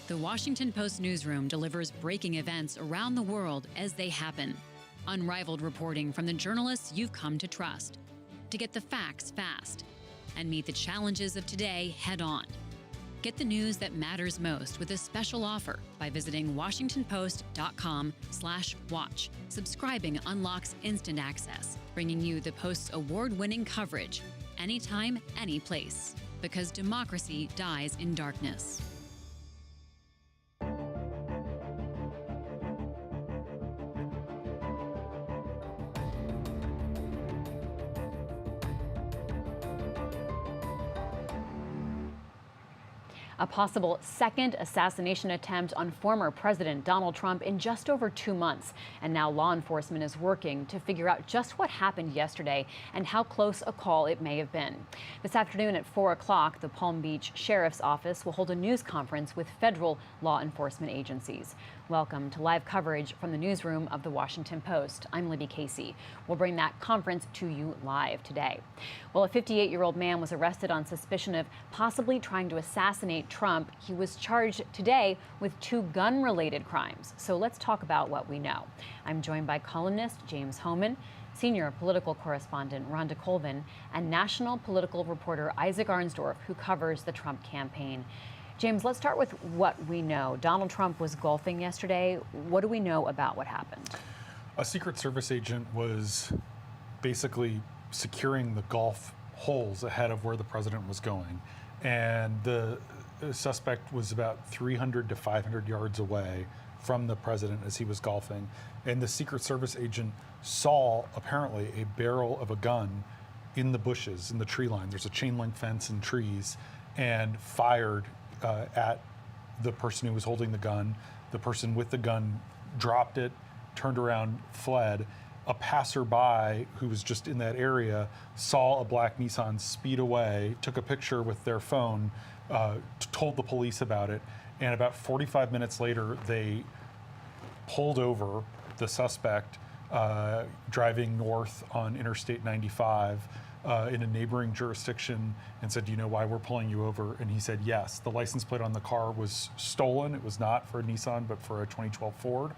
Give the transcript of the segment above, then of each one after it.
The Washington Post newsroom delivers breaking events around the world as they happen. Unrivaled reporting from the journalists you've come to trust. To get the facts fast and meet the challenges of today head on. Get the news that matters most with a special offer by visiting WashingtonPost.com/watch. Subscribing unlocks instant access, bringing you the Post's award-winning coverage anytime, any place. Because democracy dies in darkness. A possible second assassination attempt on former President Donald Trump in just over 2 months. And now law enforcement is working to figure out just what happened yesterday and how close a call it may have been. This afternoon at 4 o'clock, the Palm Beach Sheriff's Office will hold a news conference with federal law enforcement agencies. Welcome to live coverage from the newsroom of the Washington Post. I'm Libby Casey. We'll bring that conference to you live today. Well, a 58-year-old man was arrested on suspicion of possibly trying to assassinate Trump. He was charged today with 2 gun-related crimes. So let's talk about what we know. I'm joined by columnist James Hohmann, senior political correspondent Rhonda Colvin, and national political reporter Isaac Arnsdorf, who covers the Trump campaign. James, let's start with what we know. Donald Trump was golfing yesterday. What do we know about what happened? A Secret Service agent was basically securing the golf holes ahead of where the president was going. And the suspect was about 300 to 500 yards away from the president as he was golfing. And the Secret Service agent saw, apparently, a barrel of a gun in the bushes, in the tree line. There's a chain link fence and trees, and fired at the person who was holding the gun. The person with the gun dropped it, turned around, fled. A passerby who was just in that area saw a black Nissan speed away, took a picture with their phone, told the police about it, and about 45 minutes later, they pulled over the suspect driving north on Interstate 95 in a neighboring jurisdiction and said, "Do you know why we're pulling you over?" And he said, yes. The license plate on the car was stolen. It was not for a Nissan, but for a 2012 Ford.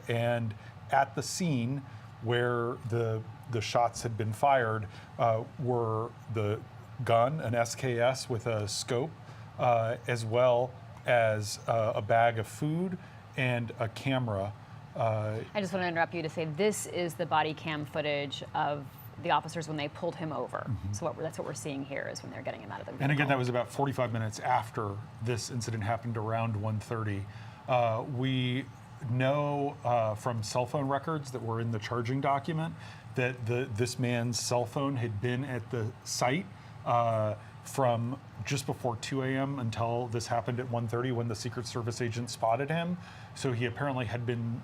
And at the scene where the shots had been fired were the gun, an SKS with a scope, as well as a bag of food and a camera. I just want to interrupt you to say this is the body cam footage of the officers when they pulled him over. Mm-hmm. So that's what we're seeing here is when they're getting him out of the vehicle. And again, that was about 45 minutes after this incident happened, around 1:30. We know from cell phone records that were in the charging document that this man's cell phone had been at the site from just before 2 a.m. until this happened at 1:30 when the Secret Service agent spotted him. So he apparently had been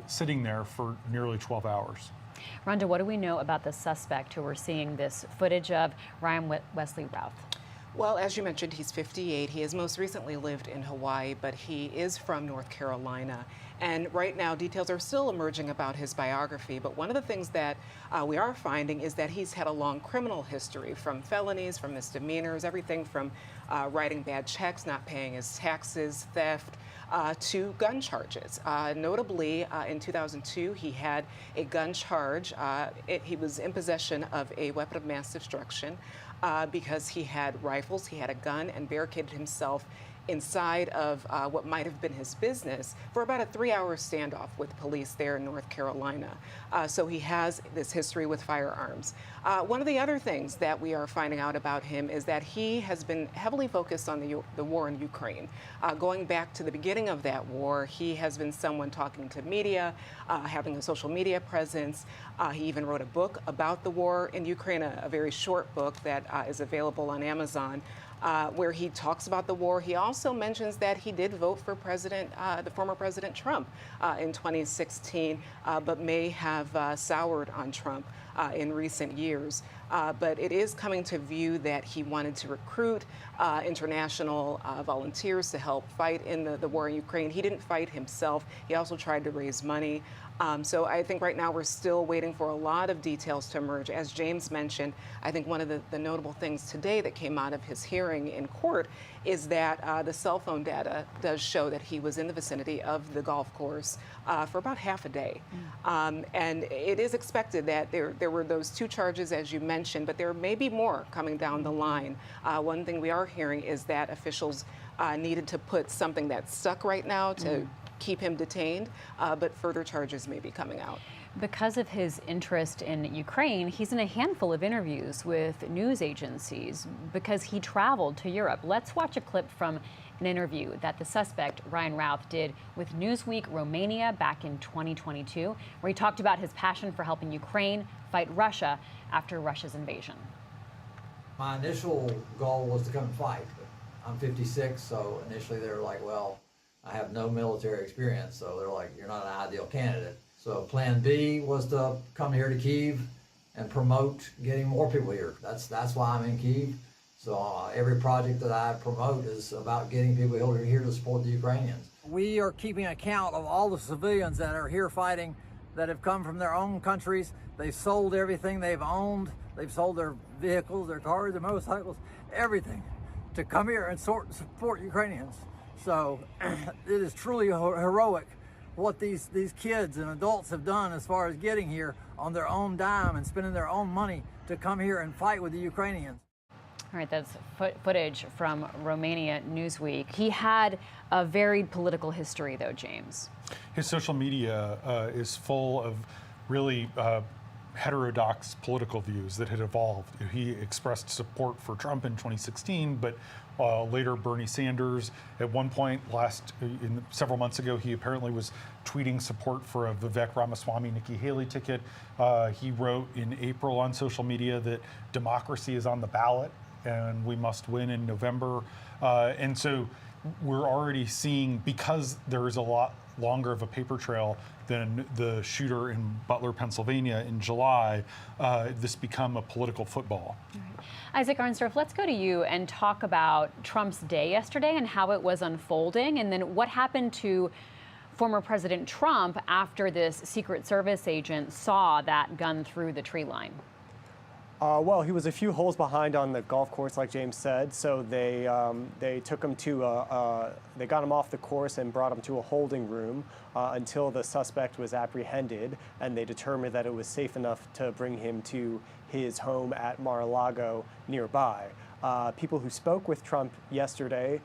sitting there for nearly 12 hours. Rhonda, what do we know about the suspect who we're seeing this footage of, Ryan Wesley Routh? Well, as you mentioned, he's 58. He has most recently lived in Hawaii, but he is from North Carolina. And right now, details are still emerging about his biography. But one of the things that we are finding is that he's had a long criminal history, from felonies, from misdemeanors, everything from writing bad checks, not paying his taxes, theft, to gun charges. Notably, in 2002, he had a gun charge. He was in possession of a weapon of mass destruction because he had rifles, he had a gun, and barricaded himself inside of what might have been his business for about a 3-hour standoff with police there in North Carolina. So he has this history with firearms. One of the other things that we are finding out about him is that he has been heavily focused on the war in Ukraine. Going back to the beginning of that war, he has been someone talking to media, having a social media presence. He even wrote a book about the war in Ukraine, a very short book that is available on Amazon. Where he talks about the war. He also mentions that he did vote for the former President Trump in 2016, but may have soured on Trump in recent years. But it is coming to view that he wanted to recruit international volunteers to help fight in the war in Ukraine. He didn't fight himself. He also tried to raise money. So I think right now we're still waiting for a lot of details to emerge. As James mentioned, I think one of the notable things today that came out of his hearing in court is that the cell phone data does show that he was in the vicinity of the golf course for about half a day. And it is expected that there were those two charges, as you mentioned, but there may be more coming down the line. One thing we are hearing is that officials needed to put something that's stuck right now to keep him detained, but further charges may be coming out. Because of his interest in Ukraine, he's in a handful of interviews with news agencies because he traveled to Europe. Let's watch a clip from an interview that the suspect, Ryan Routh, did with Newsweek Romania back in 2022, where he talked about his passion for helping Ukraine fight Russia after Russia's invasion. My initial goal was to come and fight. I'm 56, so initially they were like, well, I have no military experience, so they're like, you're not an ideal candidate. So plan B was to come here to Kyiv and promote getting more people here. That's why I'm in Kyiv. So every project that I promote is about getting people here to support the Ukrainians. We are keeping account of all the civilians that are here fighting, that have come from their own countries. They've sold everything they've owned. They've sold their vehicles, their cars, their motorcycles, everything to come here and support Ukrainians. So it is truly heroic what these kids and adults have done as far as getting here on their own dime and spending their own money to come here and fight with the Ukrainians. All right, that's footage from Romania Newsweek. He had a varied political history, though, James. His social media is full of really heterodox political views that had evolved. He expressed support for Trump in 2016, but later Bernie Sanders. At one point several months ago, he apparently was tweeting support for a Vivek Ramaswamy, Nikki Haley ticket. He wrote in April on social media that democracy is on the ballot and we must win in November. And so we're already seeing, because there is a lot longer of a paper trail than the shooter in Butler, Pennsylvania in July, this become a political football. Right. Isaac Arnsdorf, let's go to you and talk about Trump's day yesterday and how it was unfolding, and then what happened to former President Trump after this Secret Service agent saw that gun through the tree line. Well, he was a few holes behind on the golf course, like James said, so they took him to, they got him off the course and brought him to a holding room until the suspect was apprehended, and they determined that it was safe enough to bring him to his home at Mar-a-Lago nearby. People who spoke with Trump yesterday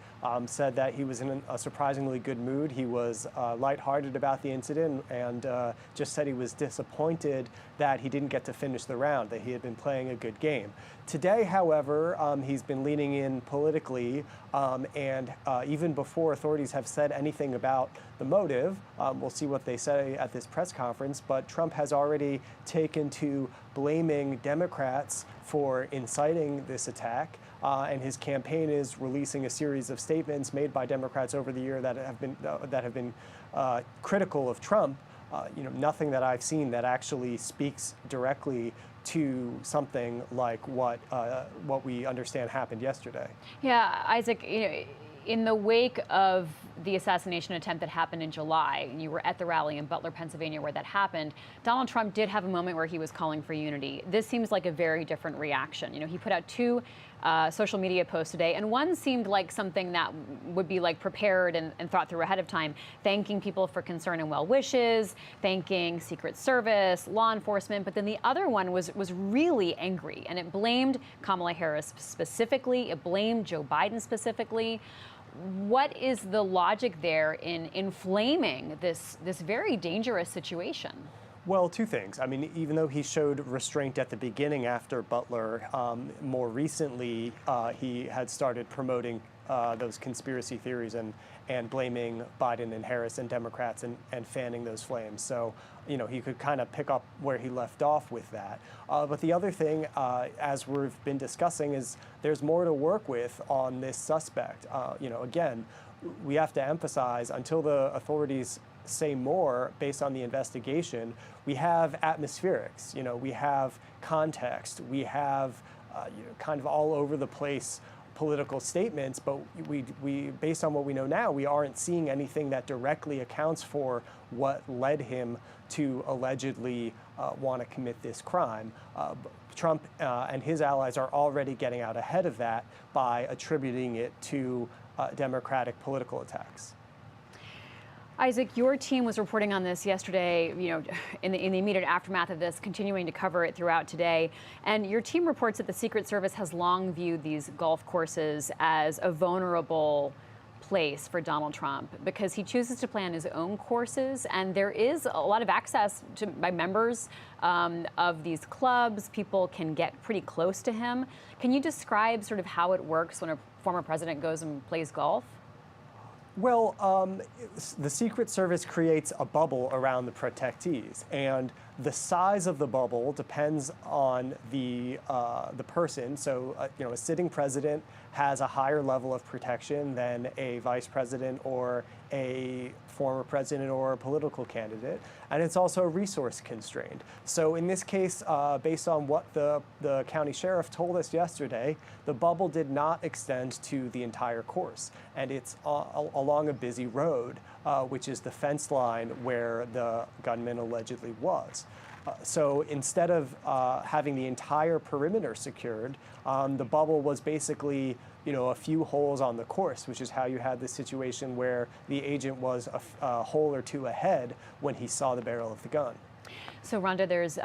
said that he was in a surprisingly good mood. He was lighthearted about the incident and just said he was disappointed that he didn't get to finish the round, that he had been playing a good game. Today, however, he's been leaning in politically, and even before authorities have said anything about the motive, we'll see what they say at this press conference, but Trump has already taken to blaming Democrats for inciting this attack. And his campaign is releasing a series of statements made by Democrats over the year that have been critical of Trump. Nothing that I've seen that actually speaks directly to something like what we understand happened yesterday. Yeah, Isaac, in the wake of the assassination attempt that happened in July, and you were at the rally in Butler, Pennsylvania, where that happened, Donald Trump did have a moment where he was calling for unity. This seems like a very different reaction. He put out two social media posts today, and one seemed like something that would be like prepared and thought through ahead of time, thanking people for concern and well wishes, thanking Secret Service, law enforcement, but then the other one was really angry, and it blamed Kamala Harris specifically, it blamed Joe Biden specifically. What is the logic there in inflaming this very dangerous situation? Well, two things. I mean, even though he showed restraint at the beginning after Butler, more recently he had started promoting those conspiracy theories and blaming Biden and Harris and Democrats and fanning those flames. So, he could kind of pick up where he left off with that. But the other thing, as we've been discussing, is there's more to work with on this suspect. Again, we have to emphasize, until the authorities say more based on the investigation. We have atmospherics, we have context, we have kind of all over the place political statements, but we based on what we know now, we aren't seeing anything that directly accounts for what led him to allegedly want to commit this crime. Trump and his allies are already getting out ahead of that by attributing it to Democratic political attacks. Isaac, your team was reporting on this yesterday, in the immediate aftermath of this, continuing to cover it throughout today. And your team reports that the Secret Service has long viewed these golf courses as a vulnerable place for Donald Trump because he chooses to play on his own courses, and there is a lot of access by members of these clubs. People can get pretty close to him. Can you describe sort of how it works when a former president goes and plays golf? Well, the Secret Service creates a bubble around the protectees, and the size of the bubble depends on the person. So, a sitting president has a higher level of protection than a vice president or a former president or a political candidate, and it's also resource constrained. So in this case, based on what the county sheriff told us yesterday, the bubble did not extend to the entire course, and it's along a busy road, which is the fence line where the gunman allegedly was. So instead of having the entire perimeter secured, the bubble was basically a few holes on the course, which is how you had this situation where the agent was a hole or two ahead when he saw the barrel of the gun. So, Rhonda, there's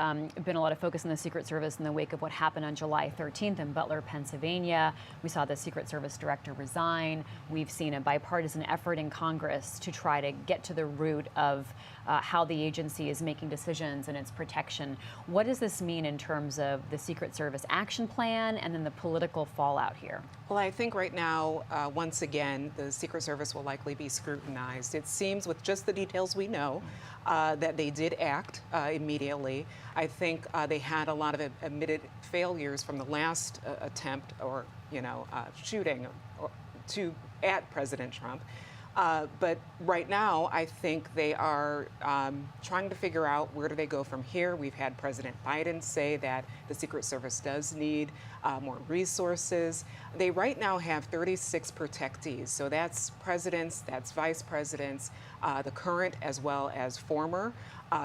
been a lot of focus in the Secret Service in the wake of what happened on July 13th in Butler, Pennsylvania. We saw the Secret Service director resign. We've seen a bipartisan effort in Congress to try to get to the root of how the agency is making decisions and its protection. What does this mean in terms of the Secret Service action plan and then the political fallout here? Well, I think right now, once again, the Secret Service will likely be scrutinized. It seems, with just the details we know, that they did act immediately. I think they had a lot of admitted failures from the last attempt or shooting at President Trump. But right now, I think they are trying to figure out where do they go from here. We've had President Biden say that the Secret Service does need more resources. They right now have 36 protectees. So that's presidents, that's vice presidents, the current as well as former.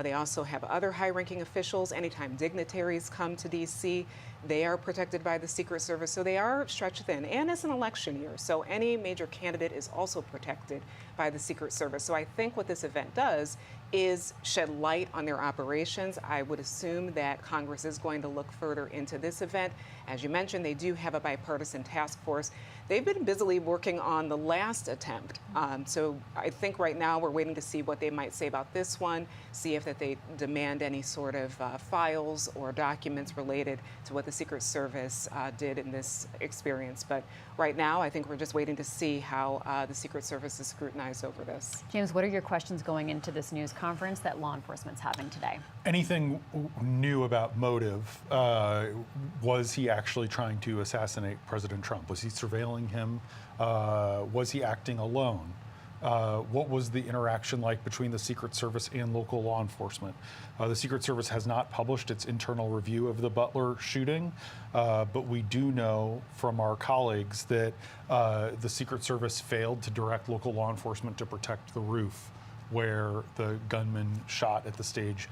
They also have other high-ranking officials. Anytime dignitaries come to D.C., they are protected by the Secret Service, so they are stretched thin. And it's an election year, so any major candidate is also protected by the Secret Service. So I think what this event does is shed light on their operations. I would assume that Congress is going to look further into this event. As you mentioned, they do have a bipartisan task force. They've been busily working on the last attempt. So I think right now we're waiting to see what they might say about this one, see if that they demand any sort of files or documents related to what the Secret Service did in this experience. But right now, I think we're just waiting to see how the Secret Service is scrutinized over this. James, what are your questions going into this news conference that law enforcement's having today? Anything new about motive? Was he actually trying to assassinate President Trump? Was he surveilling him? Was he acting alone? What was the interaction like between the Secret Service and local law enforcement? The Secret Service has not published its internal review of the Butler shooting, but we do know from our colleagues that the Secret Service failed to direct local law enforcement to protect the roof where the gunman shot at the stage.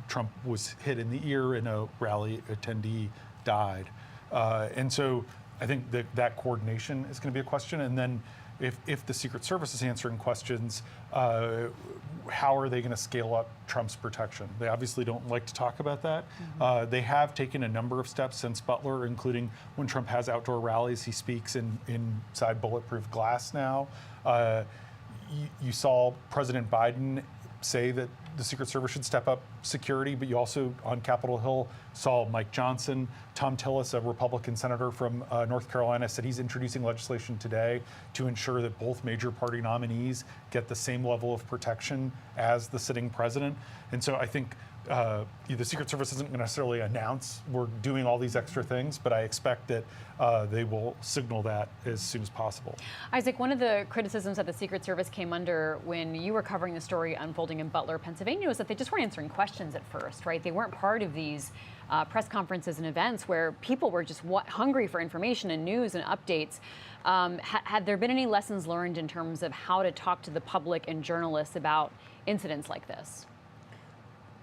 Trump was hit in the ear and a rally attendee died. And so I think that coordination is going to be a question. And then if the Secret Service is answering questions, how are they going to scale up Trump's protection? They obviously don't like to talk about that. Mm-hmm. They have taken a number of steps since Butler, including when Trump has outdoor rallies, he speaks inside bulletproof glass now. You saw President Biden say that the Secret Service should step up security, but you also, on Capitol Hill, saw Mike Johnson. Tom Tillis, a Republican senator from North Carolina, said he's introducing legislation today to ensure that both major party nominees get the same level of protection as the sitting president. And so I think the Secret Service isn't going to necessarily announce we're doing all these extra things, but I expect that they will signal that as soon as possible. Isaac, one of the criticisms that the Secret Service came under when you were covering the story unfolding in Butler, Pennsylvania, was that they just weren't answering questions at first, right? They weren't part of these press conferences and events where people were just hungry for information and news and updates. Had there been any lessons learned in terms of how to talk to the public and journalists about incidents like this?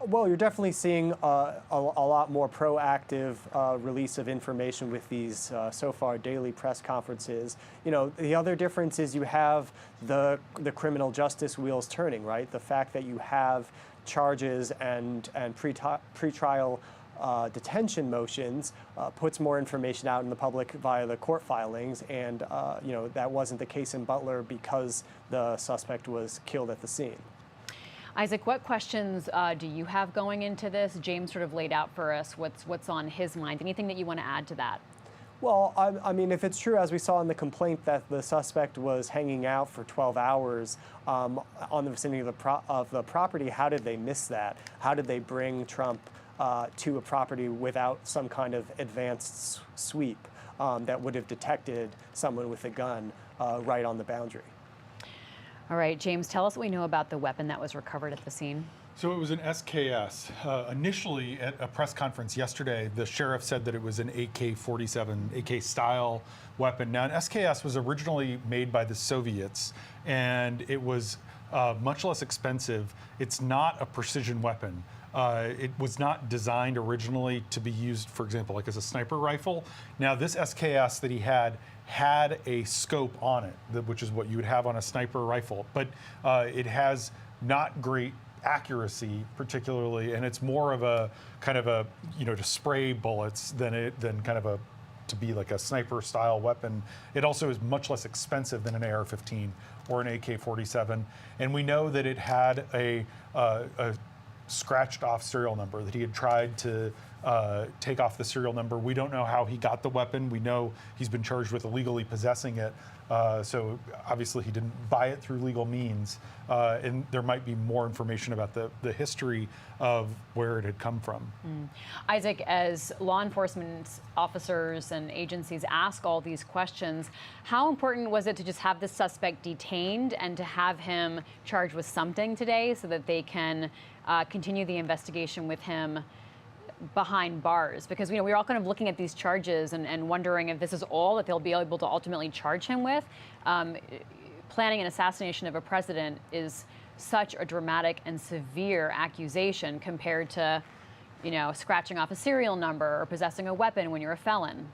Well, you're definitely seeing a lot more proactive release of information with these so far daily press conferences. You know, the other difference is you have the criminal justice wheels turning, right? The fact that you have charges and pretrial detention motions puts more information out in the public via the court filings, and you know, that wasn't the case in Butler because the suspect was killed at the scene. Isaac, what questions do you have going into this? James sort of laid out for us what's on his mind. Anything that you want to add to that? Well, I mean, if it's true, as we saw in the complaint, that the suspect was hanging out for 12 hours on the vicinity of the property, how did they miss that? How did they bring Trump to a property without some kind of advanced sweep that would have detected someone with a gun right on the boundary? All right, James, tell us what we know about the weapon that was recovered at the scene. So it was an SKS. Initially, at a press conference yesterday, the sheriff said that it was an AK-47, AK-style weapon. Now, an SKS was originally made by the Soviets, and it was much less expensive. It's not a precision weapon. It was not designed originally to be used, for example, like as a sniper rifle. Now, this SKS that he had a scope on it, which is what you would have on a sniper rifle, but it has not great accuracy particularly, and it's more of a kind of a, you know, to spray bullets than kind of to be like a sniper style weapon. It also is much less expensive than an AR-15 or an AK-47, and we know that it had a scratched off serial number, that he had tried to take off the serial number. We don't know how he got the weapon. We know he's been charged with illegally possessing it. So obviously he didn't buy it through legal means. And there might be more information about the history of where it had come from. Isaac, as law enforcement officers and agencies ask all these questions, how important was it to just have the suspect detained and to have him charged with something today so that they can continue the investigation with him behind bars? Because, you know, we're all kind of looking at these charges and wondering if this is all that they'll be able to ultimately charge him with. Planning an assassination of a president is such a dramatic and severe accusation compared to, you know, scratching off a serial number or possessing a weapon when you're a felon.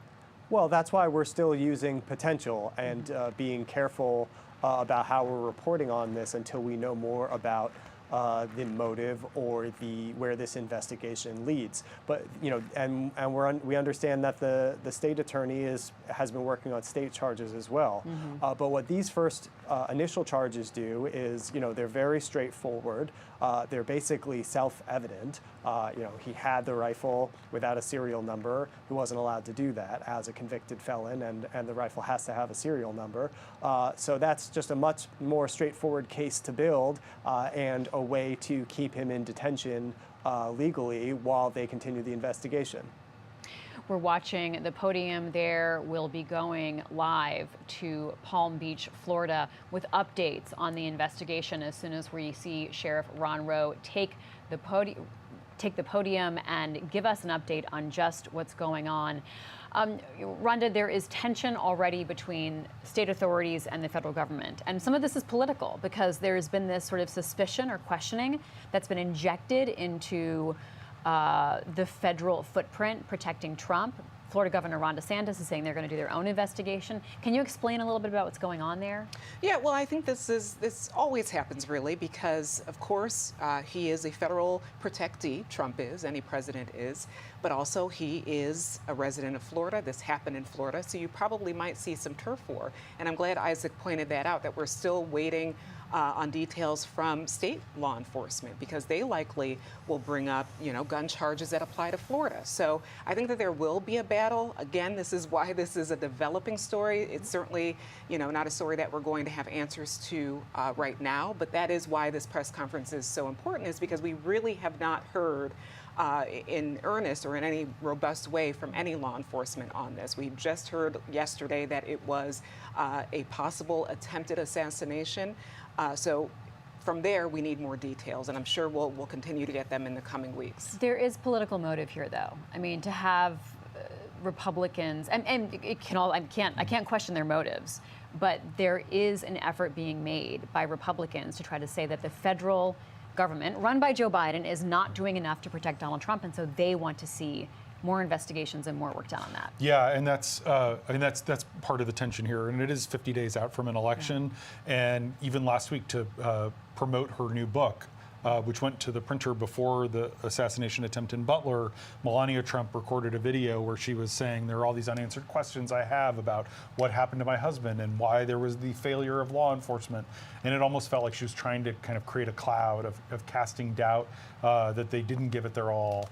Well, that's why we're still using potential and being careful about how we're reporting on this until we know more about the motive or where this investigation leads. But, you know, and we understand that the state attorney has been working on state charges as well. But what these first initial charges do is, you know, they're very straightforward. They're basically self-evident. You know, he had the rifle without a serial number. He wasn't allowed to do that as a convicted felon, and the rifle has to have a serial number. So that's just a much more straightforward case to build and a way to keep him in detention legally while they continue the investigation. We're watching the podium there. We'll be going live to Palm Beach, Florida, with updates on the investigation as soon as we see Sheriff Ron Rowe take the podium and give us an update on just what's going on. Rhonda, there is tension already between state authorities and the federal government. And some of this is political because there's been this sort of suspicion or questioning that's been injected into the federal footprint protecting Trump. Florida Governor Ron DeSantis is saying they're going to do their own investigation. Can you explain a little bit about what's going on there? Yeah, well, I think this always happens, really, because, of course, he is a federal protectee. Trump is, any president is. But also, he is a resident of Florida. This happened in Florida, so you probably might see some turf war. And I'm glad Isaac pointed that out, that we're still waiting on details from state law enforcement, because they likely will bring up, gun charges that apply to Florida. So I think that there will be a battle. Again, this is why this is a developing story. It's certainly, not a story that we're going to have answers to right now, but that is why this press conference is so important, is because we really have not heard in earnest or in any robust way from any law enforcement on this. We just heard yesterday that it was a possible attempted assassination. So from there, we need more details, and I'm sure we'll continue to get them in the coming weeks. There is political motive here, though. I mean, to have Republicans, and it can all, I can't question their motives, but there is an effort being made by Republicans to try to say that the federal government, run by Joe Biden, is not doing enough to protect Donald Trump, and so they want to see more investigations and more work done on that. Yeah, and that's that's part of the tension here, and it is 50 days out from an election, and even last week to promote her new book, which went to the printer before the assassination attempt in Butler, Melania Trump recorded a video where she was saying, there are all these unanswered questions I have about what happened to my husband and why there was the failure of law enforcement. And it almost felt like she was trying to kind of create a cloud of casting doubt that they didn't give it their all.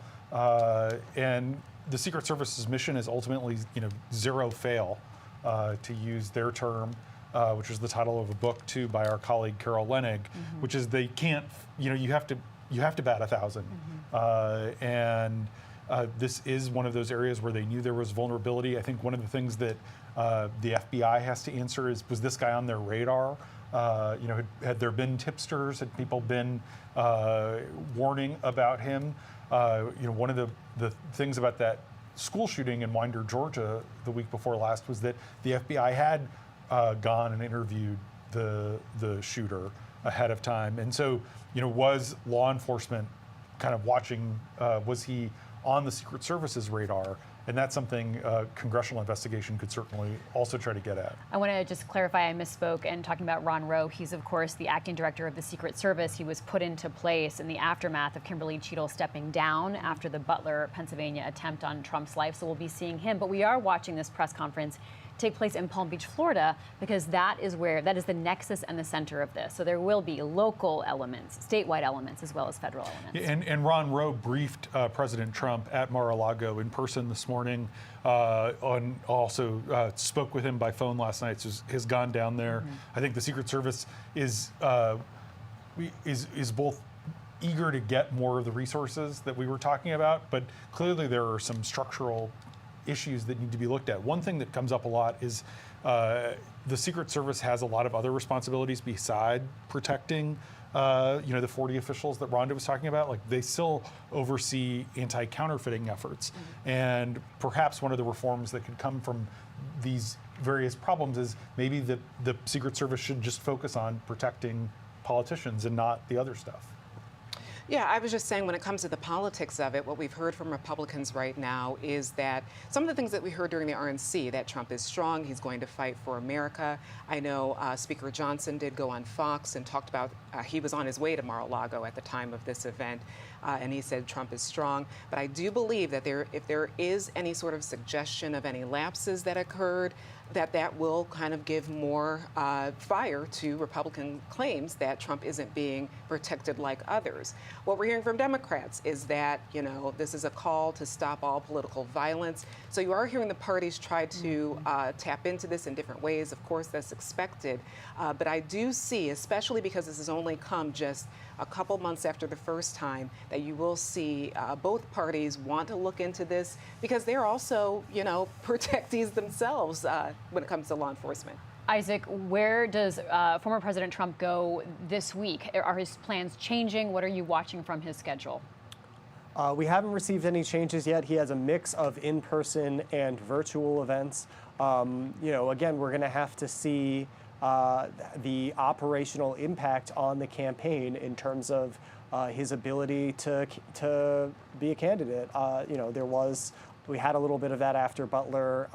And the Secret Service's mission is ultimately, zero fail, to use their term. Which is the title of a book too by our colleague Carol Lenig, which is they can't, you have to bat 1,000, and this is one of those areas where they knew there was vulnerability. I think one of the things that the FBI has to answer is, was this guy on their radar? Had there been tipsters? Had people been warning about him? One of the things about that school shooting in Winder, Georgia, the week before last was that the FBI had gone and interviewed the shooter ahead of time. And so, was law enforcement kind of watching, was he on the Secret Service's radar? And that's something a congressional investigation could certainly also try to get at. I want to just clarify, I misspoke and talking about Ron Rowe. He's, of course, the acting director of the Secret Service. He was put into place in the aftermath of Kimberly Cheadle stepping down after the Butler, Pennsylvania attempt on Trump's life. So we'll be seeing him. But we are watching this press conference take place in Palm Beach, Florida, because that is the nexus and the center of this. So there will be local elements, statewide elements, as well as federal elements. And Ron Rowe briefed President Trump at Mar-a-Lago in person this morning, also spoke with him by phone last night, so has gone down there. I think the Secret Service is both eager to get more of the resources that we were talking about, but clearly there are some structural issues that need to be looked at. One thing that comes up a lot is the Secret Service has a lot of other responsibilities beside protecting the 40 officials that Rhonda was talking about. Like, they still oversee anti-counterfeiting efforts. And perhaps one of the reforms that could come from these various problems is maybe the Secret Service should just focus on protecting politicians and not the other stuff. Yeah, I was just saying, when it comes to the politics of it, what we've heard from Republicans right now is that some of the things that we heard during the RNC, that Trump is strong, he's going to fight for America. I know Speaker Johnson did go on Fox and talked about, he was on his way to Mar-a-Lago at the time of this event, and he said Trump is strong. But I do believe that if there is any sort of suggestion of any lapses that occurred, that will kind of give more fire to Republican claims that Trump isn't being protected like others. What we're hearing from Democrats is that, this is a call to stop all political violence. So you are hearing the parties try to tap into this in different ways. Of course, that's expected. But I do see, especially because this has only come just a couple months after the first time, that you will see both parties want to look into this, because they're also, protectees themselves when it comes to law enforcement. Isaac, where does former President Trump go this week? Are his plans changing? What are you watching from his schedule? We haven't received any changes yet. He has a mix of in-person and virtual events. Again, we're going to have to see the operational impact on the campaign in terms of his ability to be a candidate. We had a little bit of that after Butler.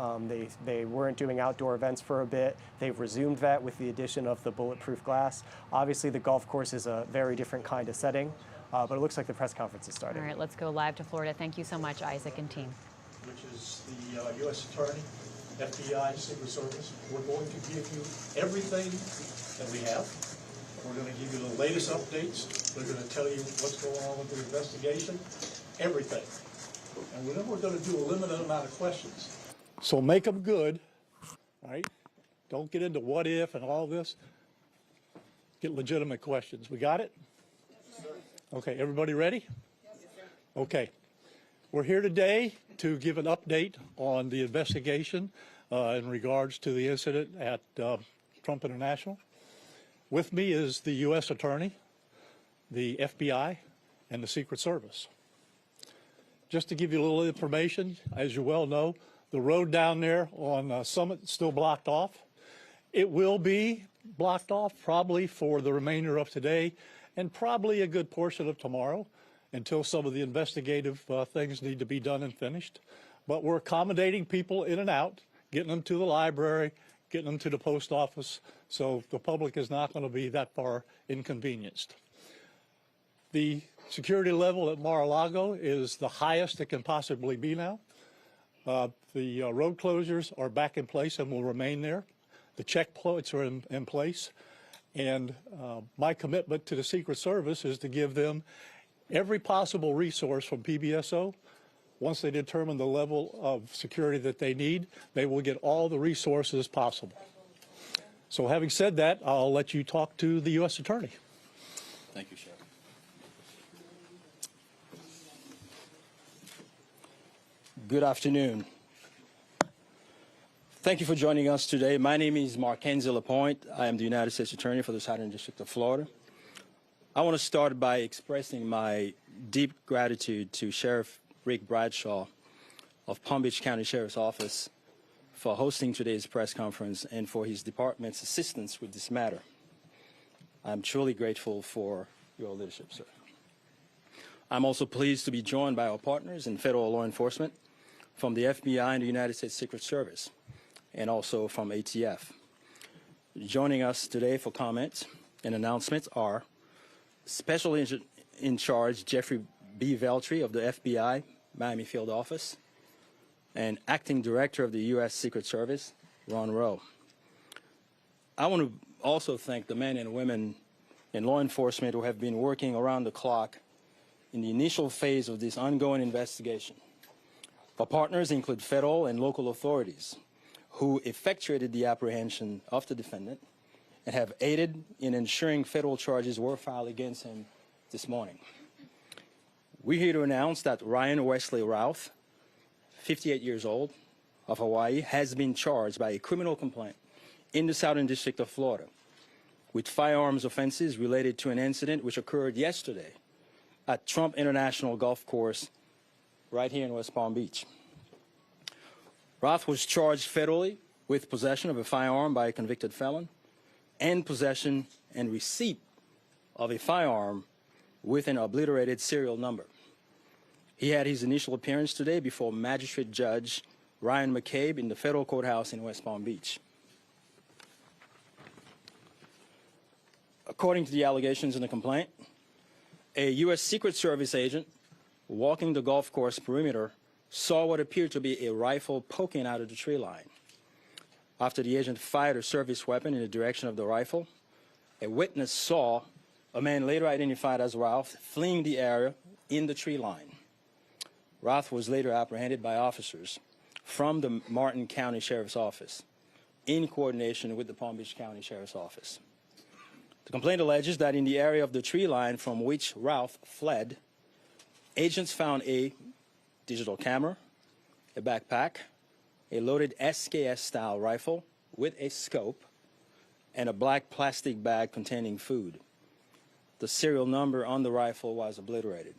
They weren't doing outdoor events for a bit. They've resumed that with the addition of the bulletproof glass. Obviously, the golf course is a very different kind of setting, but it looks like the press conference is starting. All right, let's go live to Florida. Thank you so much, Isaac and team. Which is the U.S. Attorney, FBI, Secret Service. We're going to give you everything that we have. We're going to give you the latest updates. We're going to tell you what's going on with the investigation, everything. And then we're going to do a limited amount of questions. So make them good, all right? Don't get into what if and all this. Get legitimate questions. We got it? Yes, sir. Okay, everybody ready? Yes, sir. Okay. We're here today to give an update on the investigation in regards to the incident at Trump International. With me is the U.S. Attorney, the FBI, and the Secret Service. Just to give you a little information, as you well know, the road down there on Summit is still blocked off. It will be blocked off probably for the remainder of today and probably a good portion of tomorrow until some of the investigative things need to be done and finished. But we're accommodating people in and out, getting them to the library, getting them to the post office, so the public is not going to be that far inconvenienced. The security level at Mar-a-Lago is the highest it can possibly be now. The road closures are back in place and will remain there. The checkpoints are in place. And my commitment to the Secret Service is to give them every possible resource from PBSO. Once they determine the level of security that they need, they will get all the resources possible. So having said that, I'll let you talk to the U.S. Attorney. Thank you, Sheriff. Good afternoon. Thank you for joining us today. My name is Mackenzie LaPointe. I am the United States Attorney for the Southern District of Florida. I want to start by expressing my deep gratitude to Sheriff Rick Bradshaw of Palm Beach County Sheriff's Office for hosting today's press conference and for his department's assistance with this matter. I'm truly grateful for your leadership, sir. I'm also pleased to be joined by our partners in federal law enforcement from the FBI and the United States Secret Service, and also from ATF. Joining us today for comments and announcements are Special Agent in Charge Jeffrey B. Veltri of the FBI Miami Field Office, and Acting Director of the U.S. Secret Service, Ron Rowe. I want to also thank the men and women in law enforcement who have been working around the clock in the initial phase of this ongoing investigation. Our partners include federal and local authorities who effectuated the apprehension of the defendant and have aided in ensuring federal charges were filed against him this morning. We're here to announce that Ryan Wesley Routh, 58 years old, of Hawaii, has been charged by a criminal complaint in the Southern District of Florida with firearms offenses related to an incident which occurred yesterday at Trump International Golf Course right here in West Palm Beach. Routh was charged federally with possession of a firearm by a convicted felon and possession and receipt of a firearm with an obliterated serial number. He had his initial appearance today before Magistrate Judge Ryan McCabe in the federal courthouse in West Palm Beach. According to the allegations in the complaint, a U.S. Secret Service agent walking the golf course perimeter saw what appeared to be a rifle poking out of the tree line. After the agent fired a service weapon in the direction of the rifle, a witness saw a man later identified as Ralph fleeing the area in the tree line. Routh was later apprehended by officers from the Martin County Sheriff's Office in coordination with the Palm Beach County Sheriff's Office. The complaint alleges that in the area of the tree line from which Routh fled, agents found a digital camera, a backpack, a loaded SKS-style rifle with a scope, and a black plastic bag containing food. The serial number on the rifle was obliterated.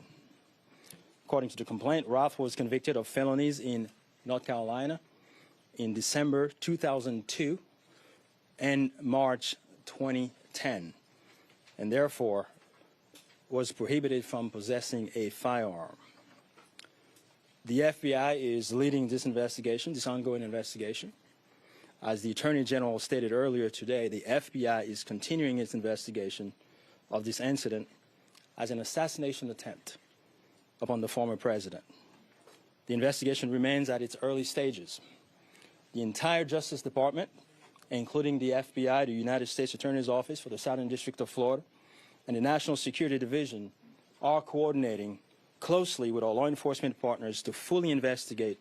According to the complaint, Routh was convicted of felonies in North Carolina in December 2002 and March 2010, and therefore was prohibited from possessing a firearm. The FBI is leading this investigation, this ongoing investigation. As the Attorney General stated earlier today, the FBI is continuing its investigation of this incident as an assassination attempt upon the former president. The investigation remains at its early stages. The entire Justice Department including the FBI, the United States Attorney's Office for the Southern District of Florida, and the National Security Division, are coordinating closely with our law enforcement partners to fully investigate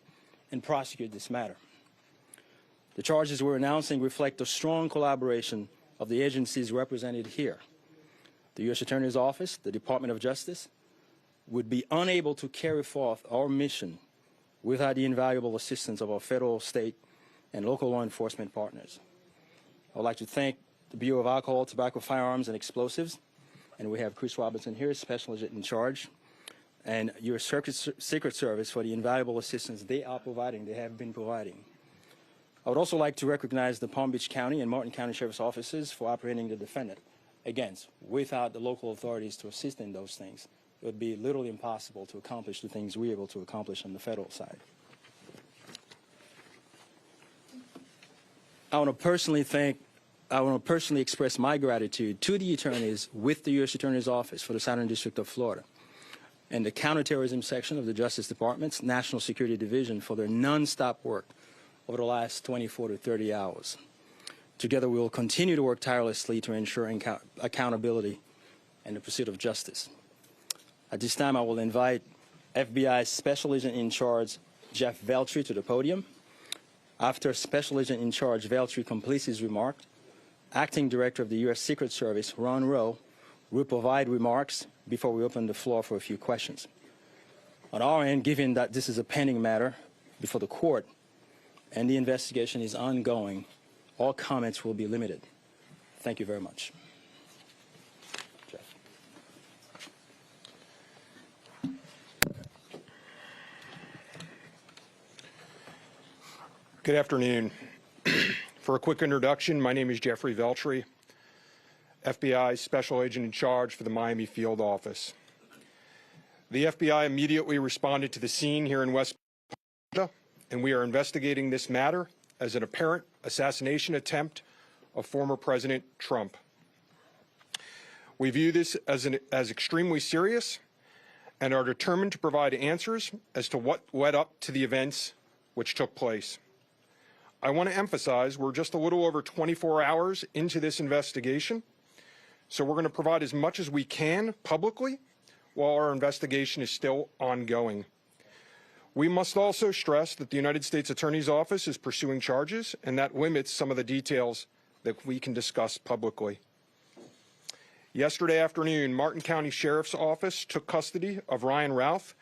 and prosecute this matter. The charges we're announcing reflect the strong collaboration of the agencies represented here. The U.S. Attorney's Office, the Department of Justice, would be unable to carry forth our mission without the invaluable assistance of our federal, state, and local law enforcement partners. I would like to thank the Bureau of Alcohol, Tobacco, Firearms, and Explosives, and we have Chris Robinson here, Special Agent in charge, and your Secret Service for the invaluable assistance they are providing, they have been providing. I would also like to recognize the Palm Beach County and Martin County Sheriff's Offices for apprehending the defendant. Again, without the local authorities to assist in those things, it would be literally impossible to accomplish the things we're able to accomplish on the federal side. I want to personally express my gratitude to the attorneys with the U.S. Attorney's Office for the Southern District of Florida and the Counterterrorism Section of the Justice Department's National Security Division for their nonstop work over the last 24 to 30 hours. Together, we will continue to work tirelessly to ensure accountability and the pursuit of justice. At this time, I will invite FBI Special Agent in Charge Jeff Veltri to the podium. After Special Agent in Charge Veltri completes his remark, Acting Director of the U.S. Secret Service, Ron Rowe, will provide remarks before we open the floor for a few questions. On our end, given that this is a pending matter before the court and the investigation is ongoing, all comments will be limited. Thank you very much. Jeff. Good afternoon. For a quick introduction, my name is Jeffrey Veltri, FBI Special Agent in Charge for the Miami Field Office. The FBI immediately responded to the scene here in West Florida, and we are investigating this matter as an apparent assassination attempt of former President Trump. We view this as extremely serious and are determined to provide answers as to what led up to the events which took place. I want to emphasize we're just a little over 24 hours into this investigation, so we're going to provide as much as we can publicly while our investigation is still ongoing. We must also stress that the United States Attorney's Office is pursuing charges, and that limits some of the details that we can discuss publicly. Yesterday afternoon, Martin County Sheriff's Office took custody of Ryan Routh,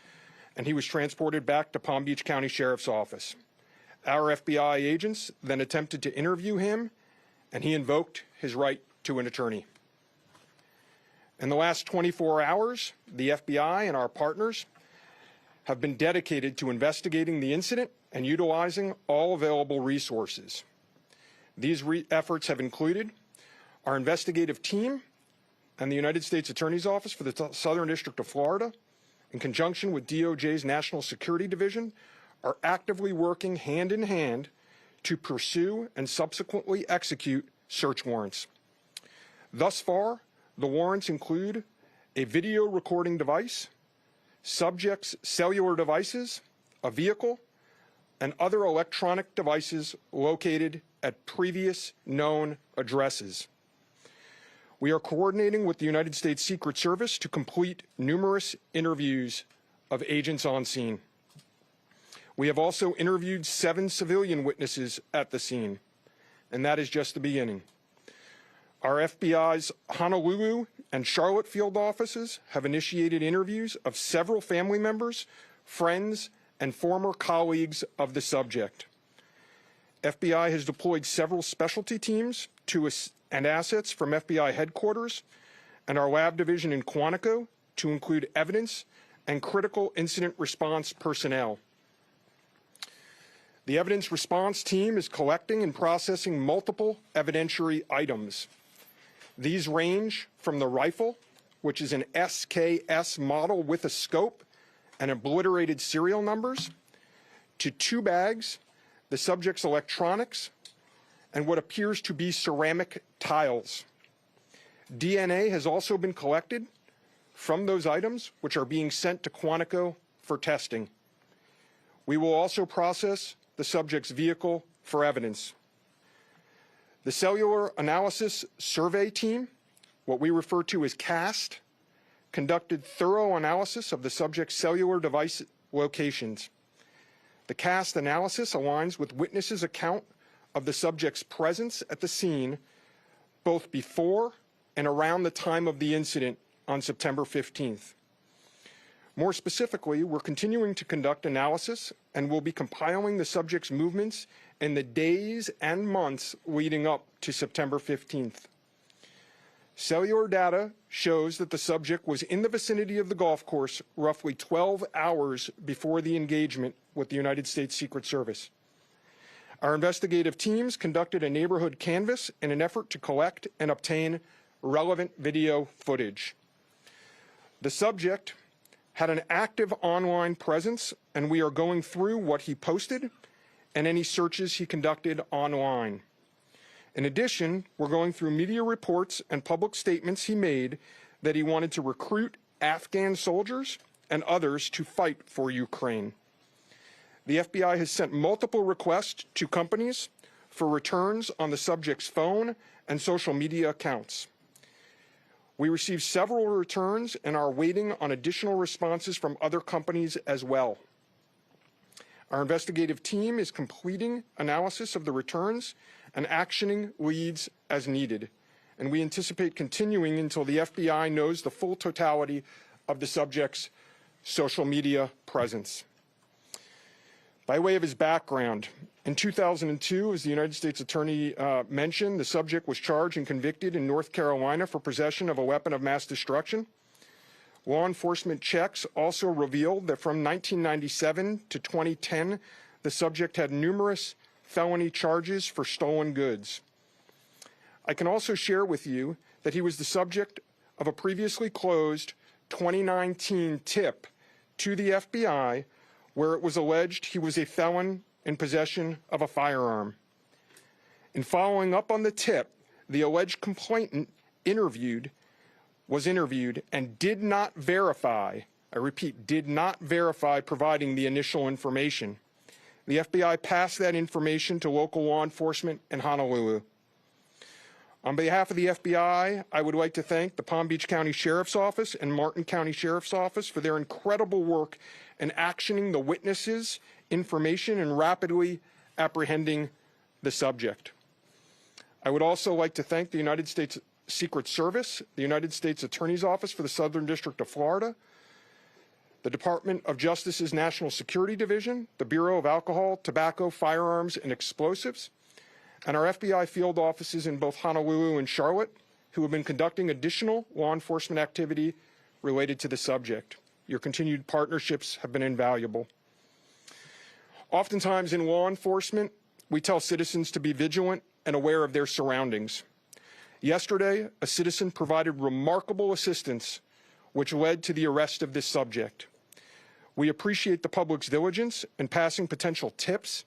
and he was transported back to Palm Beach County Sheriff's Office. Our FBI agents then attempted to interview him, and he invoked his right to an attorney. In the last 24 hours, the FBI and our partners have been dedicated to investigating the incident and utilizing all available resources. These efforts have included our investigative team and the United States Attorney's Office for the Southern District of Florida, in conjunction with DOJ's National Security Division, are actively working hand in hand to pursue and subsequently execute search warrants. Thus far, the warrants include a video recording device, subjects' cellular devices, a vehicle, and other electronic devices located at previous known addresses. We are coordinating with the United States Secret Service to complete numerous interviews of agents on scene. We have also interviewed 7 civilian witnesses at the scene, and that is just the beginning. Our FBI's Honolulu and Charlotte field offices have initiated interviews of several family members, friends, and former colleagues of the subject. FBI has deployed several specialty teams and assets from FBI headquarters and our lab division in Quantico to include evidence and critical incident response personnel. The evidence response team is collecting and processing multiple evidentiary items. These range from the rifle, which is an SKS model with a scope and obliterated serial numbers, to 2 bags, the subject's electronics, and what appears to be ceramic tiles. DNA has also been collected from those items, which are being sent to Quantico for testing. We will also process the subject's vehicle for evidence. The Cellular Analysis Survey Team, what we refer to as CAST, conducted thorough analysis of the subject's cellular device locations. The CAST analysis aligns with witnesses' account of the subject's presence at the scene both before and around the time of the incident on September 15th. More specifically, we're continuing to conduct analysis and will be compiling the subject's movements in the days and months leading up to September 15th. Cellular data shows that the subject was in the vicinity of the golf course roughly 12 hours before the engagement with the United States Secret Service. Our investigative teams conducted a neighborhood canvass in an effort to collect and obtain relevant video footage. The subject had an active online presence, and we are going through what he posted and any searches he conducted online. In addition, we're going through media reports and public statements he made that he wanted to recruit Afghan soldiers and others to fight for Ukraine. The FBI has sent multiple requests to companies for returns on the subject's phone and social media accounts. We received several returns and are waiting on additional responses from other companies as well. Our investigative team is completing analysis of the returns and actioning leads as needed, and we anticipate continuing until the FBI knows the full totality of the subject's social media presence. By way of his background, in 2002, as the United States Attorney mentioned, the subject was charged and convicted in North Carolina for possession of a weapon of mass destruction. Law enforcement checks also revealed that from 1997 to 2010, the subject had numerous felony charges for stolen goods. I can also share with you that he was the subject of a previously closed 2019 tip to the FBI where it was alleged he was a felon in possession of a firearm. In following up on the tip, the alleged complainant was interviewed and did not verify, I repeat, did not verify providing the initial information. The FBI passed that information to local law enforcement in Honolulu. On behalf of the FBI, I would like to thank the Palm Beach County Sheriff's Office and Martin County Sheriff's Office for their incredible work in actioning the witnesses' information and rapidly apprehending the subject. I would also like to thank the United States Secret Service, the United States Attorney's Office for the Southern District of Florida, the Department of Justice's National Security Division, the Bureau of Alcohol, Tobacco, Firearms, and Explosives, and our FBI field offices in both Honolulu and Charlotte, who have been conducting additional law enforcement activity related to the subject. Your continued partnerships have been invaluable. Oftentimes in law enforcement, we tell citizens to be vigilant and aware of their surroundings. Yesterday, a citizen provided remarkable assistance, which led to the arrest of this subject. We appreciate the public's diligence in passing potential tips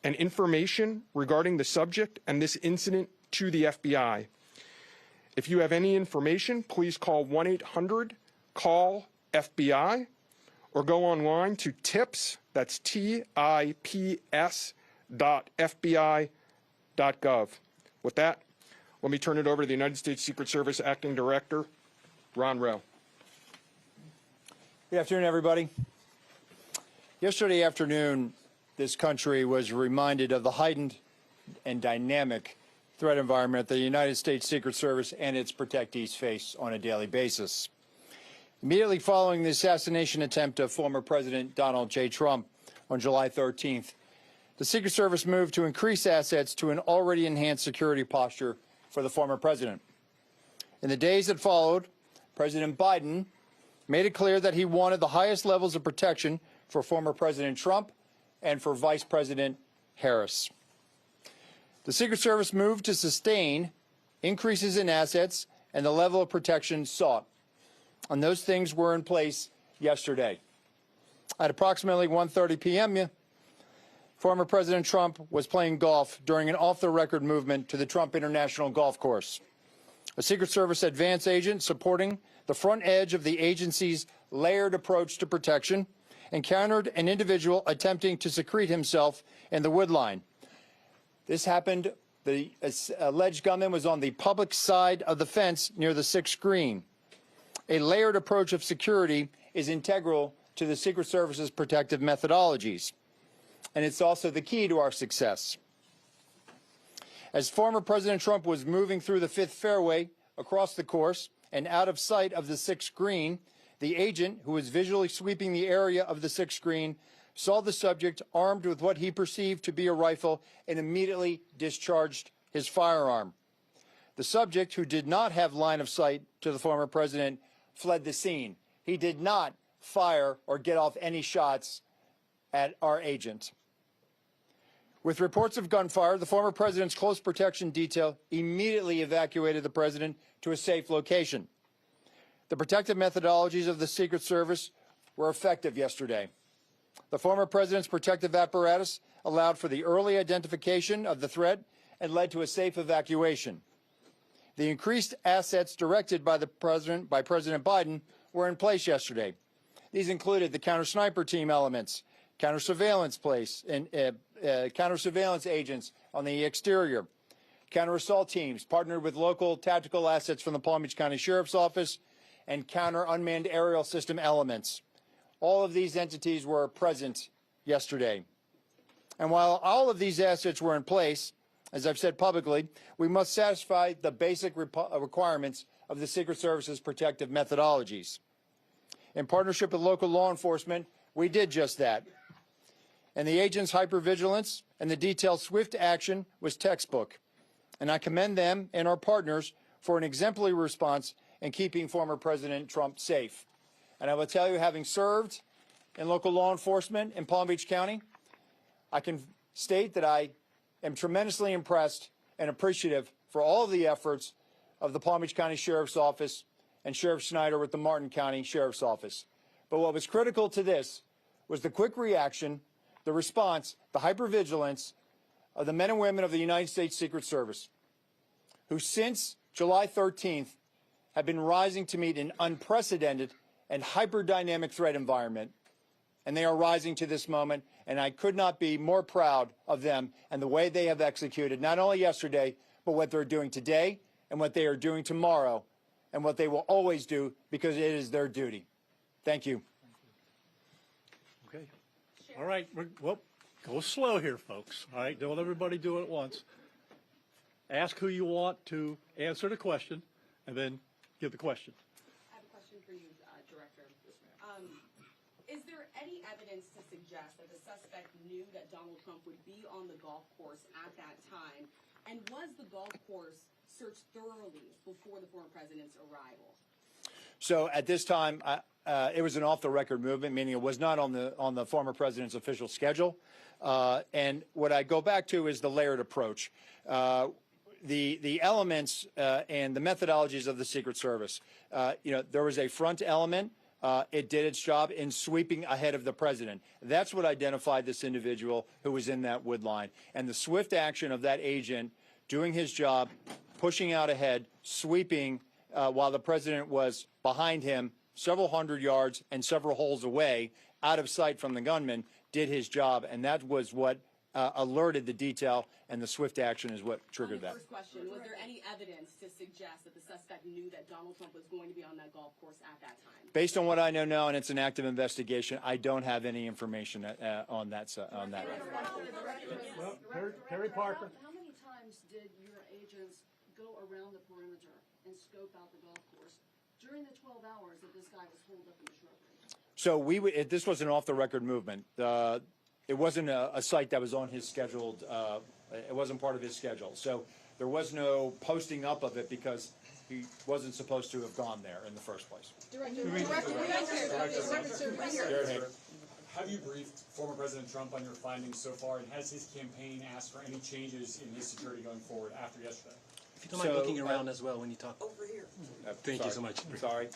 and information regarding the subject and this incident to the FBI. If you have any information, please call 1-800-CALL-FBI or go online to tips, that's tips.fbi.gov. With that, let me turn it over to the United States Secret Service Acting Director, Ron Rowe. Good afternoon, everybody. Yesterday afternoon, this country was reminded of the heightened and dynamic threat environment that the United States Secret Service and its protectees face on a daily basis. Immediately following the assassination attempt of former President Donald J. Trump on July 13th, the Secret Service moved to increase assets to an already enhanced security posture for the former president. In the days that followed, President Biden made it clear that he wanted the highest levels of protection for former President Trump and for Vice President Harris. The Secret Service moved to sustain increases in assets and the level of protection sought. And those things were in place yesterday. At approximately 1:30 p.m., former President Trump was playing golf during an off-the-record movement to the Trump International Golf Course. A Secret Service advance agent supporting the front edge of the agency's layered approach to protection encountered an individual attempting to secrete himself in the wood line. This happened The alleged gunman was on the public side of the fence near the 6th screen. A layered approach of security is integral to the Secret Service's protective methodologies, and it's also the key to our success. As former President Trump was moving through the 5th fairway across the course and out of sight of the 6th green, the agent, who was visually sweeping the area of the 6th green, saw the subject armed with what he perceived to be a rifle and immediately discharged his firearm. The subject, who did not have line of sight to the former president, fled the scene. He did not fire or get off any shots at our agent. With reports of gunfire, the former president's close protection detail immediately evacuated the president to a safe location. The protective methodologies of the Secret Service were effective yesterday. The former president's protective apparatus allowed for the early identification of the threat and led to a safe evacuation. The increased assets directed by President Biden were in place yesterday. These included the counter-sniper team elements, counter-surveillance agents on the exterior, counter-assault teams partnered with local tactical assets from the Palm Beach County Sheriff's Office, and counter-unmanned aerial system elements. All of these entities were present yesterday. And while all of these assets were in place, as I've said publicly, we must satisfy the basic requirements of the Secret Service's protective methodologies. In partnership with local law enforcement, we did just that. And the agents' hypervigilance and the detailed swift action was textbook. And I commend them and our partners for an exemplary response in keeping former President Trump safe. And I will tell you, having served in local law enforcement in Palm Beach County, I can state that I am tremendously impressed and appreciative for all of the efforts of the Palm Beach County Sheriff's Office and Sheriff Snyder with the Martin County Sheriff's Office. But what was critical to this was the quick reaction, the response, the hypervigilance of the men and women of the United States Secret Service, who since July 13th have been rising to meet an unprecedented and hyper-dynamic threat environment. And they are rising to this moment, and I could not be more proud of them and the way they have executed, not only yesterday, but what they're doing today and what they are doing tomorrow and what they will always do, because it is their duty. Thank you. Okay. All right. Well, go slow here, folks. All right. Don't everybody do it at once. Ask who you want to answer the question, and then give the question. I have a question for you, Director. Is there any evidence to suggest that the suspect knew that Donald Trump would be on the golf course at that time? And was the golf course searched thoroughly before the former president's arrival? So at this time, it was an off-the-record movement, meaning it was not on the former president's official schedule. And what I go back to is the layered approach. The elements and the methodologies of the Secret Service. There was a front element. It did its job in sweeping ahead of the president. That's what identified this individual who was in that wood line. And the swift action of that agent doing his job, pushing out ahead, sweeping while the president was behind him several hundred yards and several holes away, out of sight from the gunman, did his job. And that was what alerted the detail, and the swift action is what triggered that. First question, was there any evidence to suggest that the suspect knew that Donald Trump was going to be on that golf course at that time? Based on what I know now, and it's an active investigation, I don't have any information on that. Well, Perry Parker. How many times did your agents go around the perimeter and scope out the golf course during the 12 hours that this guy was holed up in the shrubbery? So this was an off-the-record movement. It wasn't a site that was on his scheduled, it wasn't part of his schedule. So there was no posting up of it because he wasn't supposed to have gone there in the first place. Have you briefed former President Trump on your findings so far, and has his campaign asked for any changes in his security going forward after yesterday? If you don't mind looking around as well when you talk. Over here. Thank you so much. Sorry.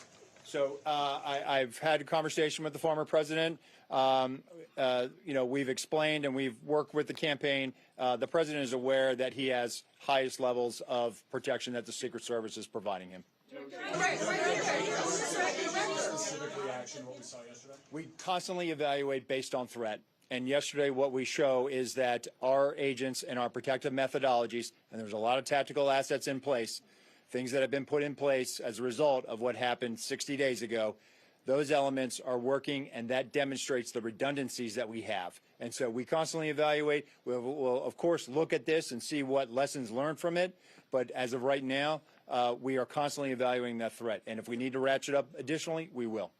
So I've had a conversation with the former president. We've explained and we've worked with the campaign. The president is aware that he has highest levels of protection that the Secret Service is providing him. Specific reaction what we saw yesterday? We constantly evaluate based on threat. And yesterday what we show is that our agents and our protective methodologies, and there's a lot of tactical assets in place, things that have been put in place as a result of what happened 60 days ago, those elements are working, and that demonstrates the redundancies that we have. And so we constantly evaluate. We'll of course, look at this and see what lessons learned from it. But as of right now, we are constantly evaluating that threat. And if we need to ratchet up additionally, we will.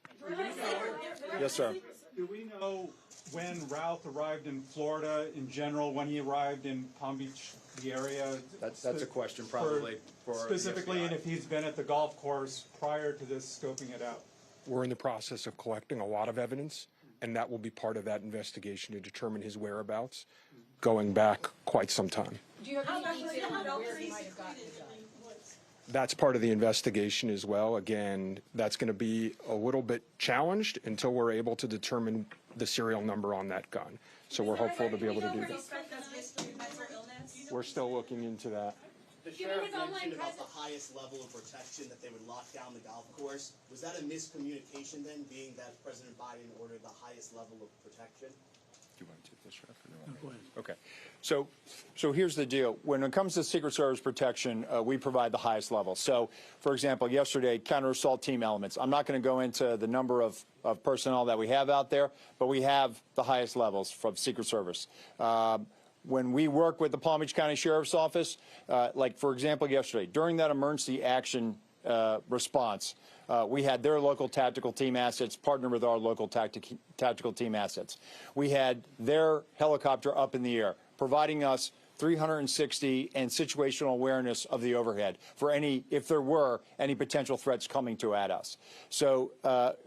Yes, sir. Do we know when Ralph arrived in Florida in general, when he arrived in Palm Beach, the area? That's a question probably for specifically, and if he's been at the golf course prior to this scoping it out. We're in the process of collecting a lot of evidence, and that will be part of that investigation to determine his whereabouts going back quite some time. Do you have any detail on where he might have gotten the gun? That's part of the investigation as well. Again, that's going to be a little bit challenged until we're able to determine the serial number on that gun. So we're hopeful to be able to do that. We're still looking into that. The sheriff mentioned about the highest level of protection that they would lock down the golf course. Was that a miscommunication then, being that President Biden ordered the highest level of protection? Do you want to take this, Sheriff? No, go ahead. Okay. So here's the deal. When it comes to Secret Service protection, we provide the highest level. So, for example, yesterday, counter-assault team elements. I'm not going to go into the number of personnel that we have out there, but we have the highest levels from Secret Service. When we work with the Palm Beach County Sheriff's Office, like, for example, yesterday, during that emergency action response, we had their local tactical team assets partner with our local tactical team assets. We had their helicopter up in the air, providing us 360 and situational awareness of the overhead for if there were any potential threats coming at us. So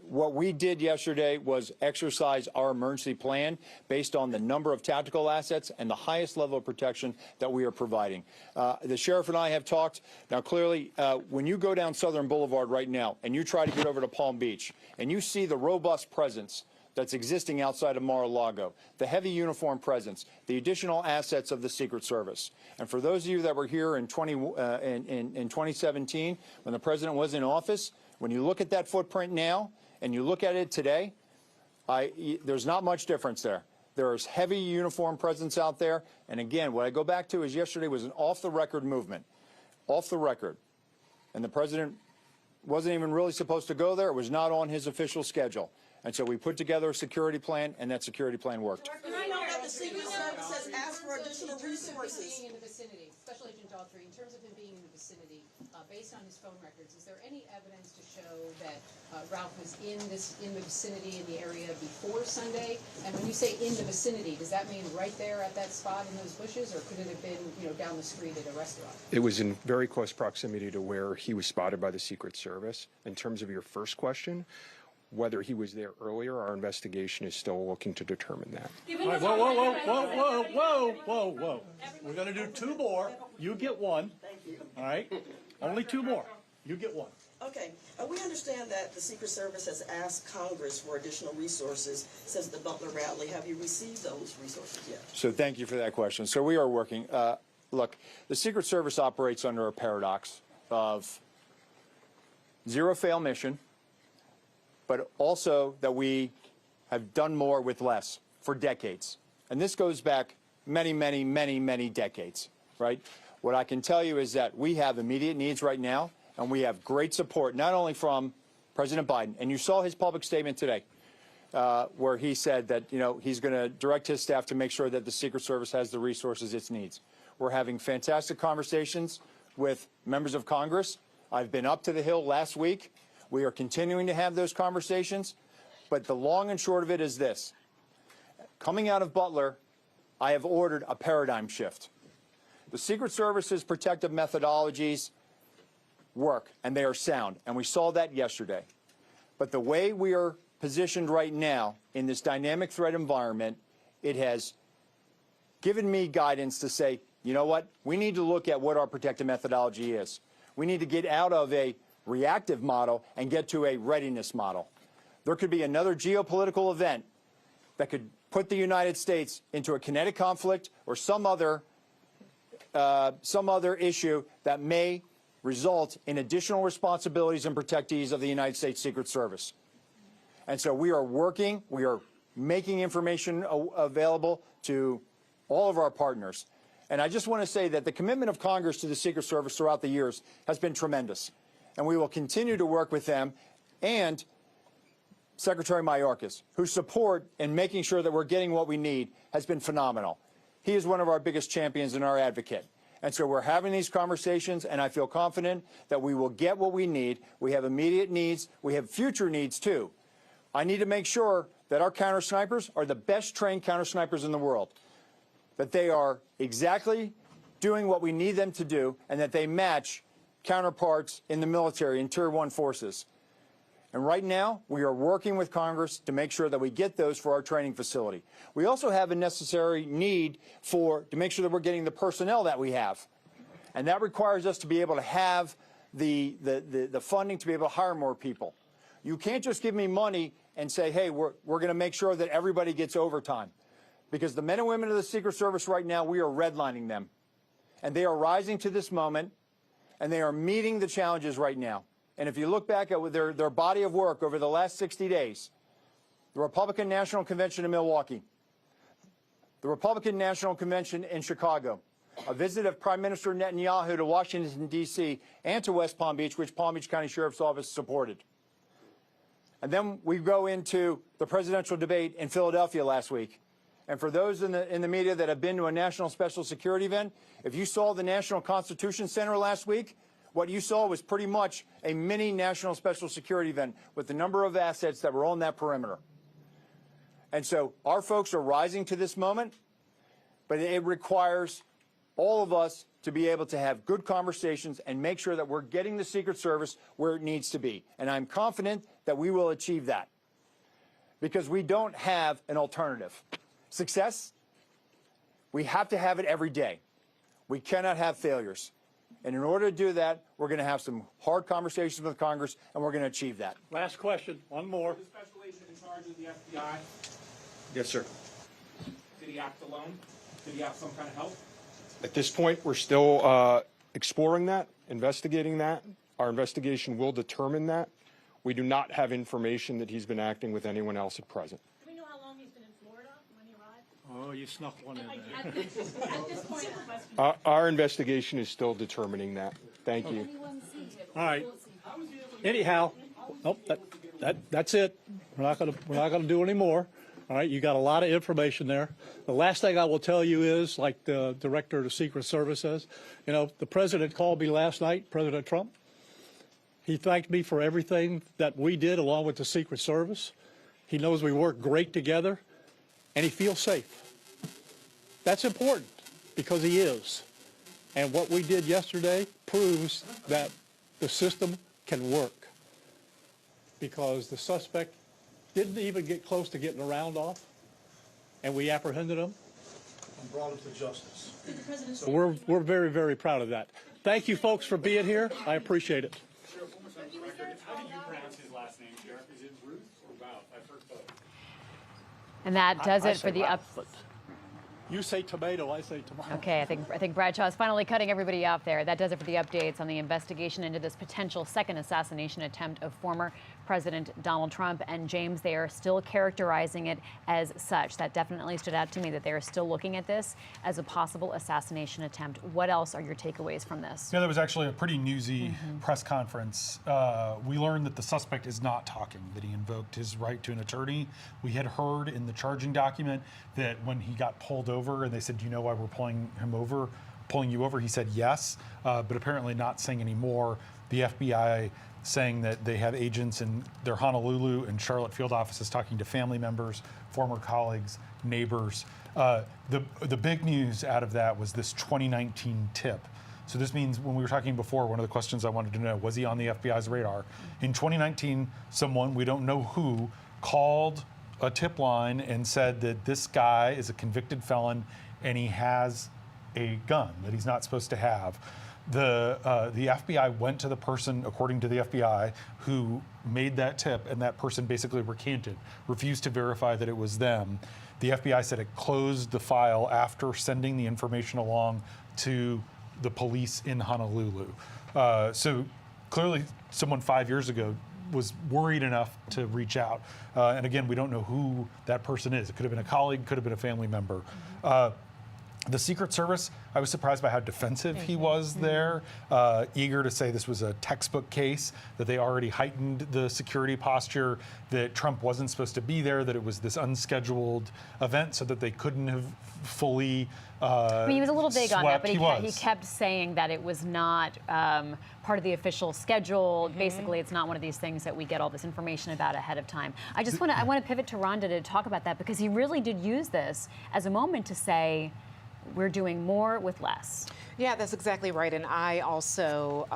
what we did yesterday was exercise our emergency plan based on the number of tactical assets and the highest level of protection that we are providing. The sheriff and I have talked. Now, clearly, when you go down Southern Boulevard right now and you try to get over to Palm Beach and you see the robust presence that's existing outside of Mar-a-Lago, the heavy uniform presence, the additional assets of the Secret Service. And for those of you that were here in 2017, when the president was in office, when you look at that footprint now and you look at it today, there's not much difference there. There is heavy uniform presence out there. And again, what I go back to is yesterday was an off-the-record movement, off the record. And the president wasn't even really supposed to go there. It was not on his official schedule. And so we put together a security plan, and that security plan worked. I know that the Secret Service has asked for additional resources. Being in the vicinity, Special Agent Daughtry, in terms of him being in the vicinity, based on his phone records, is there any evidence to show that Ralph was in the vicinity, in the area before Sunday? And when you say in the vicinity, does that mean right there at that spot in those bushes, or could it have been, down the street at a restaurant? It was in very close proximity to where he was spotted by the Secret Service. In terms of your first question, whether he was there earlier, our investigation is still looking to determine that. All right, whoa. We're going to do two more. You get one. Thank you. All right? Only two more. You get one. Okay. We understand that the Secret Service has asked Congress for additional resources since the Butler rally. Have you received those resources yet? So thank you for that question. So we are working. Look, the Secret Service operates under a paradox of zero-fail mission, but also that we have done more with less for decades. And this goes back many decades, right? What I can tell you is that we have immediate needs right now, and we have great support, not only from President Biden, and you saw his public statement today, where he said that, he's going to direct his staff to make sure that the Secret Service has the resources it needs. We're having fantastic conversations with members of Congress. I've been up to the Hill last week. We are continuing to have those conversations, but the long and short of it is this. Coming out of Butler, I have ordered a paradigm shift. The Secret Service's protective methodologies work, and they are sound, and we saw that yesterday. But the way we are positioned right now in this dynamic threat environment, it has given me guidance to say, you know what, we need to look at what our protective methodology is. We need to get out of a reactive model and get to a readiness model. There could be another geopolitical event that could put the United States into a kinetic conflict or some other issue that may result in additional responsibilities and protectees of the United States Secret Service. And so we are working, we are making information available to all of our partners. And I just want to say that the commitment of Congress to the Secret Service throughout the years has been tremendous. And we will continue to work with them and Secretary Mayorkas, whose support in making sure that we're getting what we need has been phenomenal. He is one of our biggest champions and our advocate. And so we're having these conversations, and I feel confident that we will get what we need. We have immediate needs. We have future needs, too. I need to make sure that our counter snipers are the best trained counter snipers in the world, that they are exactly doing what we need them to do, and that they match counterparts in the military and Tier 1 forces. And right now, we are working with Congress to make sure that we get those for our training facility. We also have a necessary need to make sure that we're getting the personnel that we have. And that requires us to be able to have the funding to be able to hire more people. You can't just give me money and say, hey, we're going to make sure that everybody gets overtime. Because the men and women of the Secret Service right now, we are redlining them. And they are rising to this moment, and they are meeting the challenges right now. And if you look back at their body of work over the last 60 days, the Republican National Convention in Milwaukee, the Republican National Convention in Chicago, a visit of Prime Minister Netanyahu to Washington, D.C., and to West Palm Beach, which Palm Beach County Sheriff's Office supported. And then we go into the presidential debate in Philadelphia last week. And for those in the media that have been to a national special security event, if you saw the National Constitution Center last week, what you saw was pretty much a mini national special security event with the number of assets that were on that perimeter. And so our folks are rising to this moment, but it requires all of us to be able to have good conversations and make sure that we're getting the Secret Service where it needs to be. And I'm confident that we will achieve that because we don't have an alternative. Success, we have to have it every day. We cannot have failures. And in order to do that, we're going to have some hard conversations with Congress, and we're going to achieve that. Last question, one more. The special agent in charge of the FBI, Yes, sir. did he act alone? Did he have some kind of help? At this point, we're still exploring that, investigating that. Our investigation will determine that. We do not have information that he's been acting with anyone else at present. Do we know how long he's been in Florida when he arrived? Oh, you snuck one in there. At this point, Our investigation is still determining that. Thank you. All right. Anyhow, nope, that's it. We're not gonna do any more. All right, you got a lot of information there. The last thing I will tell you is, like the director of the Secret Service says, you know, the president called me last night, President Trump. He thanked me for everything that we did along with the Secret Service. He knows we work great together, and he feels safe. That's important because he is. And what we did yesterday proves that the system can work because the suspect didn't even get close to getting a round off, and we apprehended him. And brought him to justice. So we're very, very proud of that. Thank you, folks, for being here. I appreciate it. Sheriff, one more time for the record. How do you pronounce his last name, Sheriff? Is it Ruth or Ralph? I've heard both. And that does it for the You say tomato, I say tomato. Okay, I think Bradshaw's finally cutting everybody off there. That does it for the updates on the investigation into this potential second assassination attempt of former President Donald Trump. And James, they are still characterizing it as such. That definitely stood out to me, that they are still looking at this as a possible assassination attempt. What else are your takeaways from this? Yeah, there was actually a pretty newsy press conference. We learned that the suspect is not talking, that he invoked his right to an attorney. We had heard in the charging document that when he got pulled over and they said, do you know why we're pulling you over? He said yes, but apparently not saying any more. The FBI saying that they have agents in their Honolulu and Charlotte field offices talking to family members, former colleagues, neighbors. The big news out of that was this 2019 tip. So this means, when we were talking before, one of the questions I wanted to know, was he on the FBI's radar? In 2019, someone, we don't know who, called a tip line and said that this guy is a convicted felon and he has a gun that he's not supposed to have. The FBI went to the person, according to the FBI, who made that tip, and that person basically recanted, refused to verify that it was them. The FBI said it closed the file after sending the information along to the police in Honolulu. So clearly someone 5 years ago was worried enough to reach out. And again, we don't know who that person is. It could have been a colleague, could have been a family member. The Secret Service, I was surprised by how defensive he was there, eager to say this was a textbook case, that they already heightened the security posture, that Trump wasn't supposed to be there, that it was this unscheduled event so that they couldn't have fully I mean, he was a little vague on that, but he he kept saying that it was not part of the official schedule. Basically, it's not one of these things that we get all this information about ahead of time. I want to pivot to Rhonda to talk about that, because he really did use this as a moment to say, we're doing more with less. Yeah, that's exactly right. And I also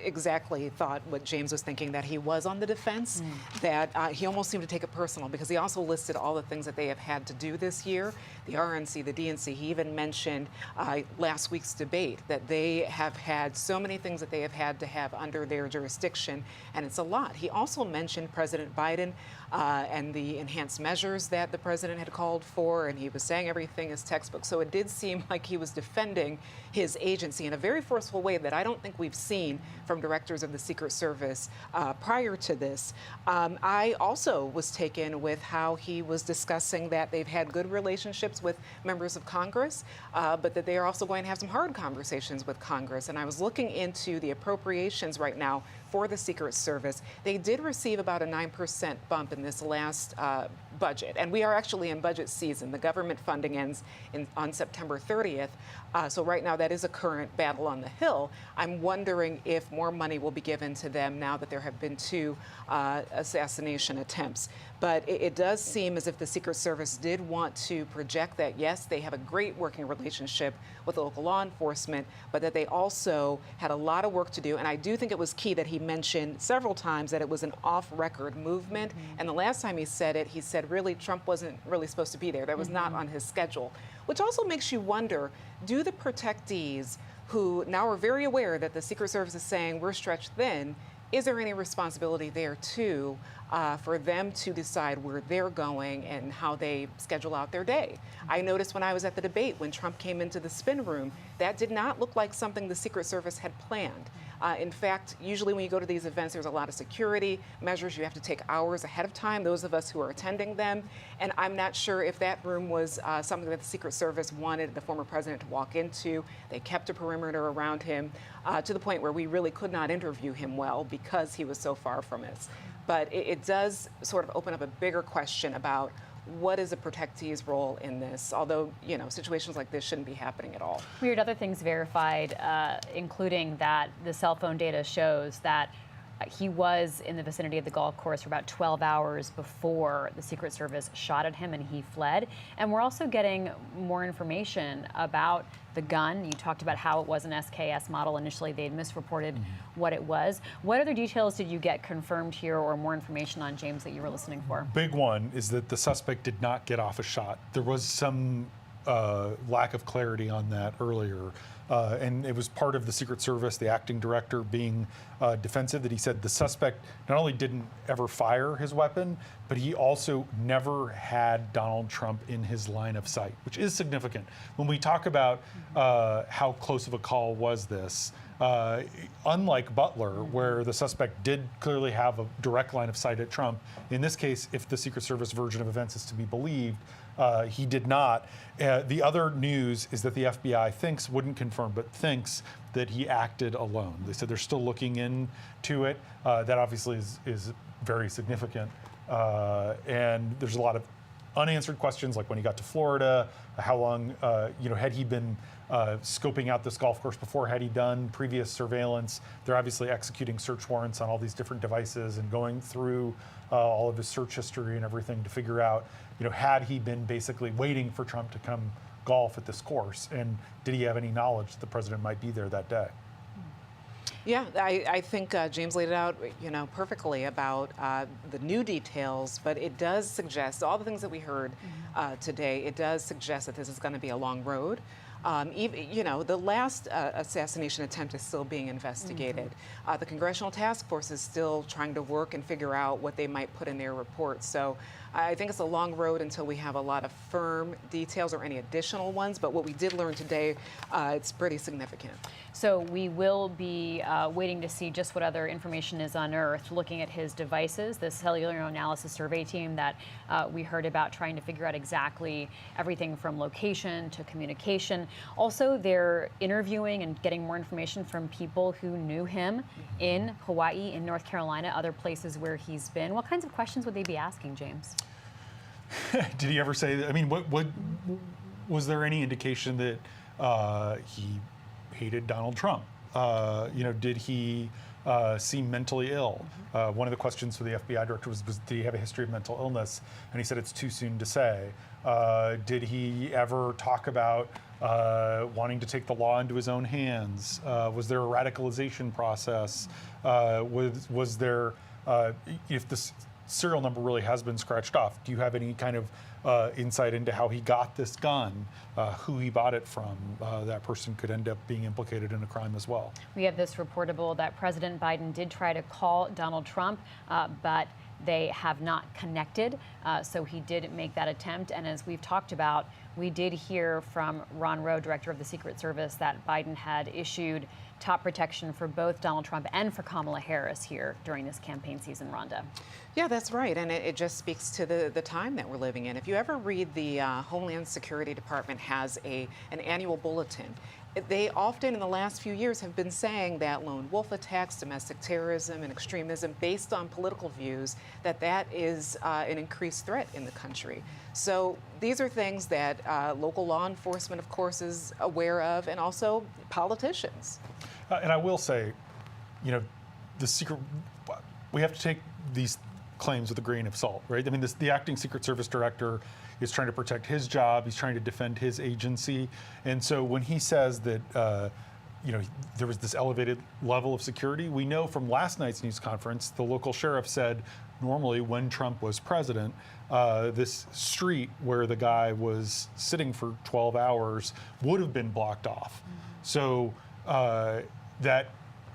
exactly thought what James was thinking, that he was on the defense, that he almost seemed to take it personal, because he also listed all the things that they have had to do this year, the RNC, the DNC. He even mentioned last week's debate that they have had so many things that they have had to have under their jurisdiction, and it's a lot. He also mentioned President Biden and the enhanced measures that the president had called for, and he was saying everything is textbook. So it did seem like he was defending his agency in a very forceful way that I don't think we've seen from directors of the Secret Service prior to this. I also was taken with how he was discussing that they've had good relationships with members of Congress, but that they are also going to have some hard conversations with Congress. And I was looking into the appropriations right now for the Secret Service. They did receive about a 9% bump in this last budget. And we are actually in budget season. The government funding ends on September 30th. So right now that is a current battle on the Hill. I'm wondering if more money will be given to them now that there have been 2 assassination attempts. But it does seem as if the Secret Service did want to project that, yes, they have a great working relationship with local law enforcement, but that they also had a lot of work to do. And I do think it was key that he mentioned several times that it was an off-record movement. And the last time he said it, he said really Trump wasn't really supposed to be there. That was not on his schedule, which also makes you wonder, do the protectees, who now are very aware that the Secret Service is saying we're stretched thin, is there any responsibility there too for them to decide where they're going and how they schedule out their day? I noticed when I was at the debate, when Trump came into the spin room, that did not look like something the Secret Service had planned. In fact, usually when you go to these events, there's a lot of security measures. You have to take hours ahead of time, those of us who are attending them. And I'm not sure if that room was something that the Secret Service wanted the former president to walk into. They kept a perimeter around him to the point where we really could not interview him well because he was so far from us. But it does sort of open up a bigger question about what is a protectee's role in this? Although, you know, situations like this shouldn't be happening at all. We heard other things verified, including that the cell phone data shows that he was in the vicinity of the golf course for about 12 hours before the Secret Service shot at him and he fled. And we're also getting more information about the gun. You talked about how it was an SKS model. Initially, they'd misreported what it was. What other details did you get confirmed here, or more information on, James, that you were listening for? Big one is that the suspect did not get off a shot. There was some lack of clarity on that earlier. And it was part of the Secret Service, the acting director, being defensive, that he said the suspect not only didn't ever fire his weapon, but he also never had Donald Trump in his line of sight, which is significant. When we talk about how close of a call was this, unlike Butler, where the suspect did clearly have a direct line of sight at Trump, in this case, if the Secret Service version of events is to be believed, he did not. The other news is that the FBI thinks, wouldn't confirm, but thinks that he acted alone. They said they're still looking into it. That obviously is very significant. And there's a lot of unanswered questions, like when he got to Florida, how long, had he been scoping out this golf course before? Had he done previous surveillance? They're obviously executing search warrants on all these different devices and going through all of his search history and everything to figure out, had he been basically waiting for Trump to come golf at this course? And did he have any knowledge that the president might be there that day? Yeah, I think James laid it out, perfectly about the new details, but it does suggest, all the things that we heard today, it does suggest that this is going to be a long road. Even, the last assassination attempt is still being investigated. The Congressional Task Force is still trying to work and figure out what they might put in their report. So I think it's a long road until we have a lot of firm details or any additional ones. But what we did learn today, it's pretty significant. So we will be waiting to see just what other information is unearthed, looking at his devices, the cellular analysis survey team that we heard about, trying to figure out exactly everything from location to communication. Also, they're interviewing and getting more information from people who knew him in Hawaii, in North Carolina, other places where he's been. What kinds of questions would they be asking, James? Did he ever say that? I mean, what was there any indication that he hated Donald Trump? Did he seem mentally ill? One of the questions for the FBI director was did he have a history of mental illness? And he said it's too soon to say. Did he ever talk about wanting to take the law into his own hands? Was there a radicalization process? Was there, if this serial number really has been scratched off, do you have any kind of insight into how he got this gun, who he bought it from? That person could end up being implicated in a crime as well. We have this reportable that President Biden did try to call Donald Trump, but they have not connected. So he did make that attempt. And as we've talked about, we did hear from Ron Rowe, director of the Secret Service, that Biden had issued top protection for both Donald Trump and for Kamala Harris here during this campaign season, Rhonda. Yeah, that's right. And it just speaks to the time that we're living in. If you ever read the Homeland Security Department has an annual bulletin. They often in the last few years have been saying that lone wolf attacks, domestic terrorism, and extremism based on political views, that is an increased threat in the country. So these are things that local law enforcement, of course, is aware of, and also politicians. And I will say, we have to take these claims with a grain of salt, right? I mean, the acting Secret Service director is trying to protect his job. He's trying to defend his agency. And so when he says that, there was this elevated level of security, we know from last night's news conference, the local sheriff said normally when Trump was president, this street where the guy was sitting for 12 hours would have been blocked off. So that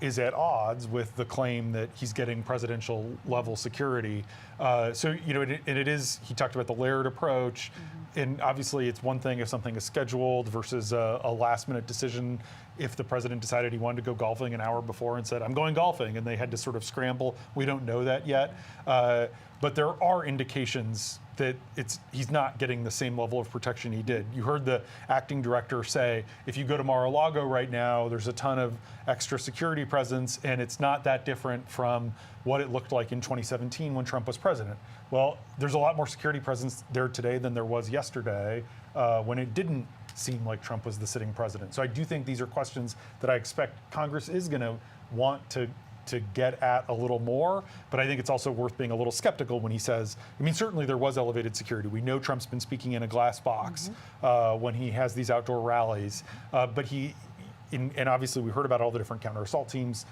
is at odds with the claim that he's getting presidential level security. He talked about the layered approach, and obviously it's one thing if something is scheduled versus a last minute decision. If the president decided he wanted to go golfing an hour before and said, I'm going golfing, and they had to sort of scramble, we don't know that yet. But there are indications that he's not getting the same level of protection he did. You heard the acting director say, if you go to Mar-a-Lago right now, there's a ton of extra security presence, and it's not that different from what it looked like in 2017 when Trump was president. Well, there's a lot more security presence there today than there was yesterday when it didn't seem like Trump was the sitting president. So I do think these are questions that I expect Congress is going to want to get at a little more, but I think it's also worth being a little skeptical when he says, certainly there was elevated security. We know Trump's been speaking in a glass box when he has these outdoor rallies, but and obviously we heard about all the different counter assault teams,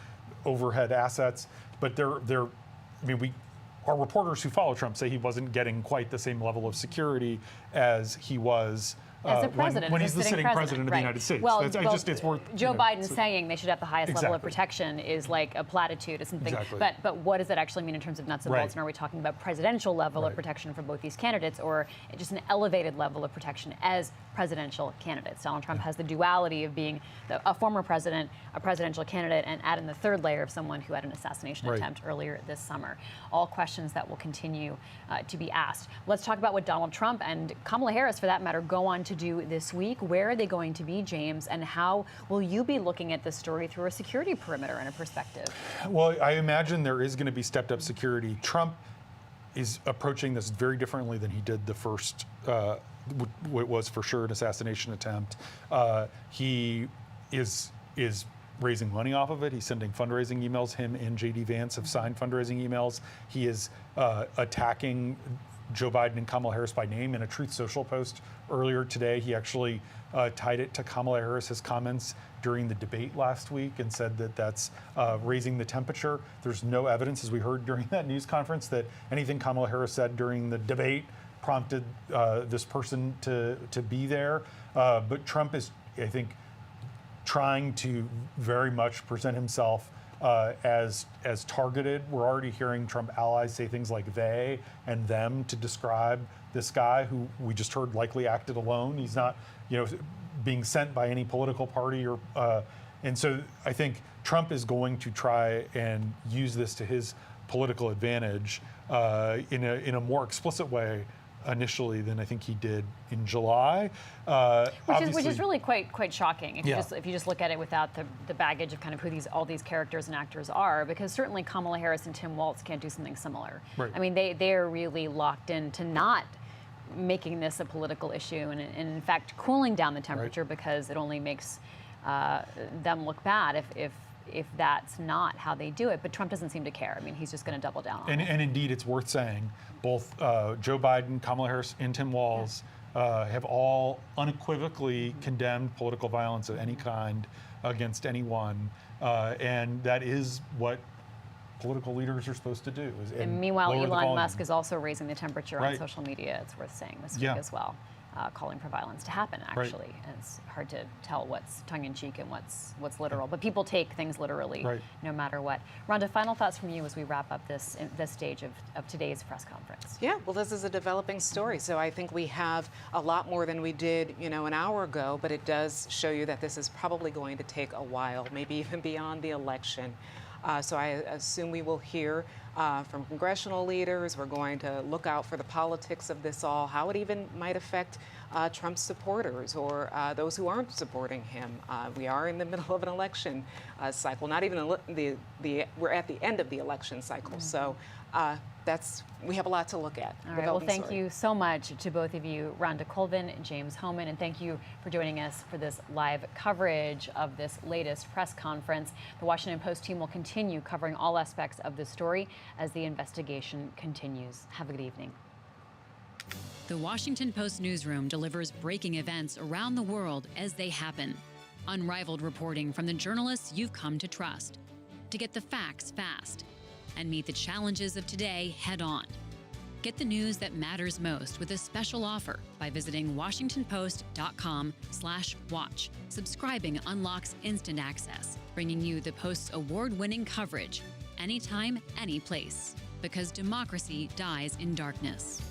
overhead assets, but our reporters who follow Trump say he wasn't getting quite the same level of security as he was as a president, when he's the sitting president of the United States. Well, it's worth Joe Biden saying they should have the highest level of protection is like a platitude or something. Exactly. But what does that actually mean in terms of nuts and bolts? And are we talking about presidential level of protection for both these candidates, or just an elevated level of protection as presidential candidates? Donald Trump has the duality of being a former president, a presidential candidate, and add in the third layer of someone who had an assassination attempt earlier this summer. All questions that will continue to be asked. Let's talk about what Donald Trump and Kamala Harris, for that matter, go on to do this week. Where are they going to be, James, and how will you be looking at this story through a security perimeter and a perspective? Well, I imagine there is going to be stepped up security. Trump is approaching this very differently than he did the first, what was for sure an assassination attempt. He is raising money off of it. He's sending fundraising emails. Him and J.D. Vance have signed fundraising emails. He is attacking Joe Biden and Kamala Harris by name. In a Truth Social post earlier today, he actually tied it to Kamala Harris's comments during the debate last week and said that that's raising the temperature. There's no evidence, as we heard during that news conference, that anything Kamala Harris said during the debate prompted this person to be there. But Trump is I think trying to very much present himself as targeted. We're already hearing Trump allies say things like they and them to describe this guy who we just heard likely acted alone. He's not, being sent by any political party or, and so I think Trump is going to try and use this to his political advantage in a more explicit way initially than I think he did in July. Which is really quite shocking if you just look at it without the baggage of kind of who all these characters and actors are, because certainly Kamala Harris and Tim Walz can't do something similar. Right. I mean, they are really locked into not making this a political issue and in fact cooling down the temperature, because it only makes them look bad if that's not how they do it. But Trump doesn't seem to care. I mean, he's just going to double down on it. And indeed, it's worth saying, both Joe Biden, Kamala Harris, and Tim Walz have all unequivocally condemned political violence of any kind against anyone. And that is what political leaders are supposed to do. And meanwhile, Elon Musk is also raising the temperature on social media, it's worth saying, this week as well. Calling for violence to happen, actually. And it's hard to tell what's tongue-in-cheek and what's literal. But people take things literally, no matter what. Rhonda, final thoughts from you as we wrap up this stage of today's press conference. Yeah, well, this is a developing story. So I think we have a lot more than we did, an hour ago. But it does show you that this is probably going to take a while, maybe even beyond the election. So I assume we will hear from congressional leaders. We're going to look out for the politics of this all, how it even might affect Trump's supporters or those who aren't supporting him. We are in the middle of an election cycle, not even we're at the end of the election cycle. So we have a lot to look at. All right, well, thank you so much to both of you, Rhonda Colvin, James Hohmann, and thank you for joining us for this live coverage of this latest press conference. The Washington Post team will continue covering all aspects of this story as the investigation continues. Have a good evening. The Washington Post newsroom delivers breaking events around the world as they happen. Unrivaled reporting from the journalists you've come to trust. To get the facts fast and meet the challenges of today head on. Get the news that matters most with a special offer by visiting WashingtonPost.com/watch. Subscribing unlocks instant access, bringing you the Post's award-winning coverage anytime, any place. Because democracy dies in darkness.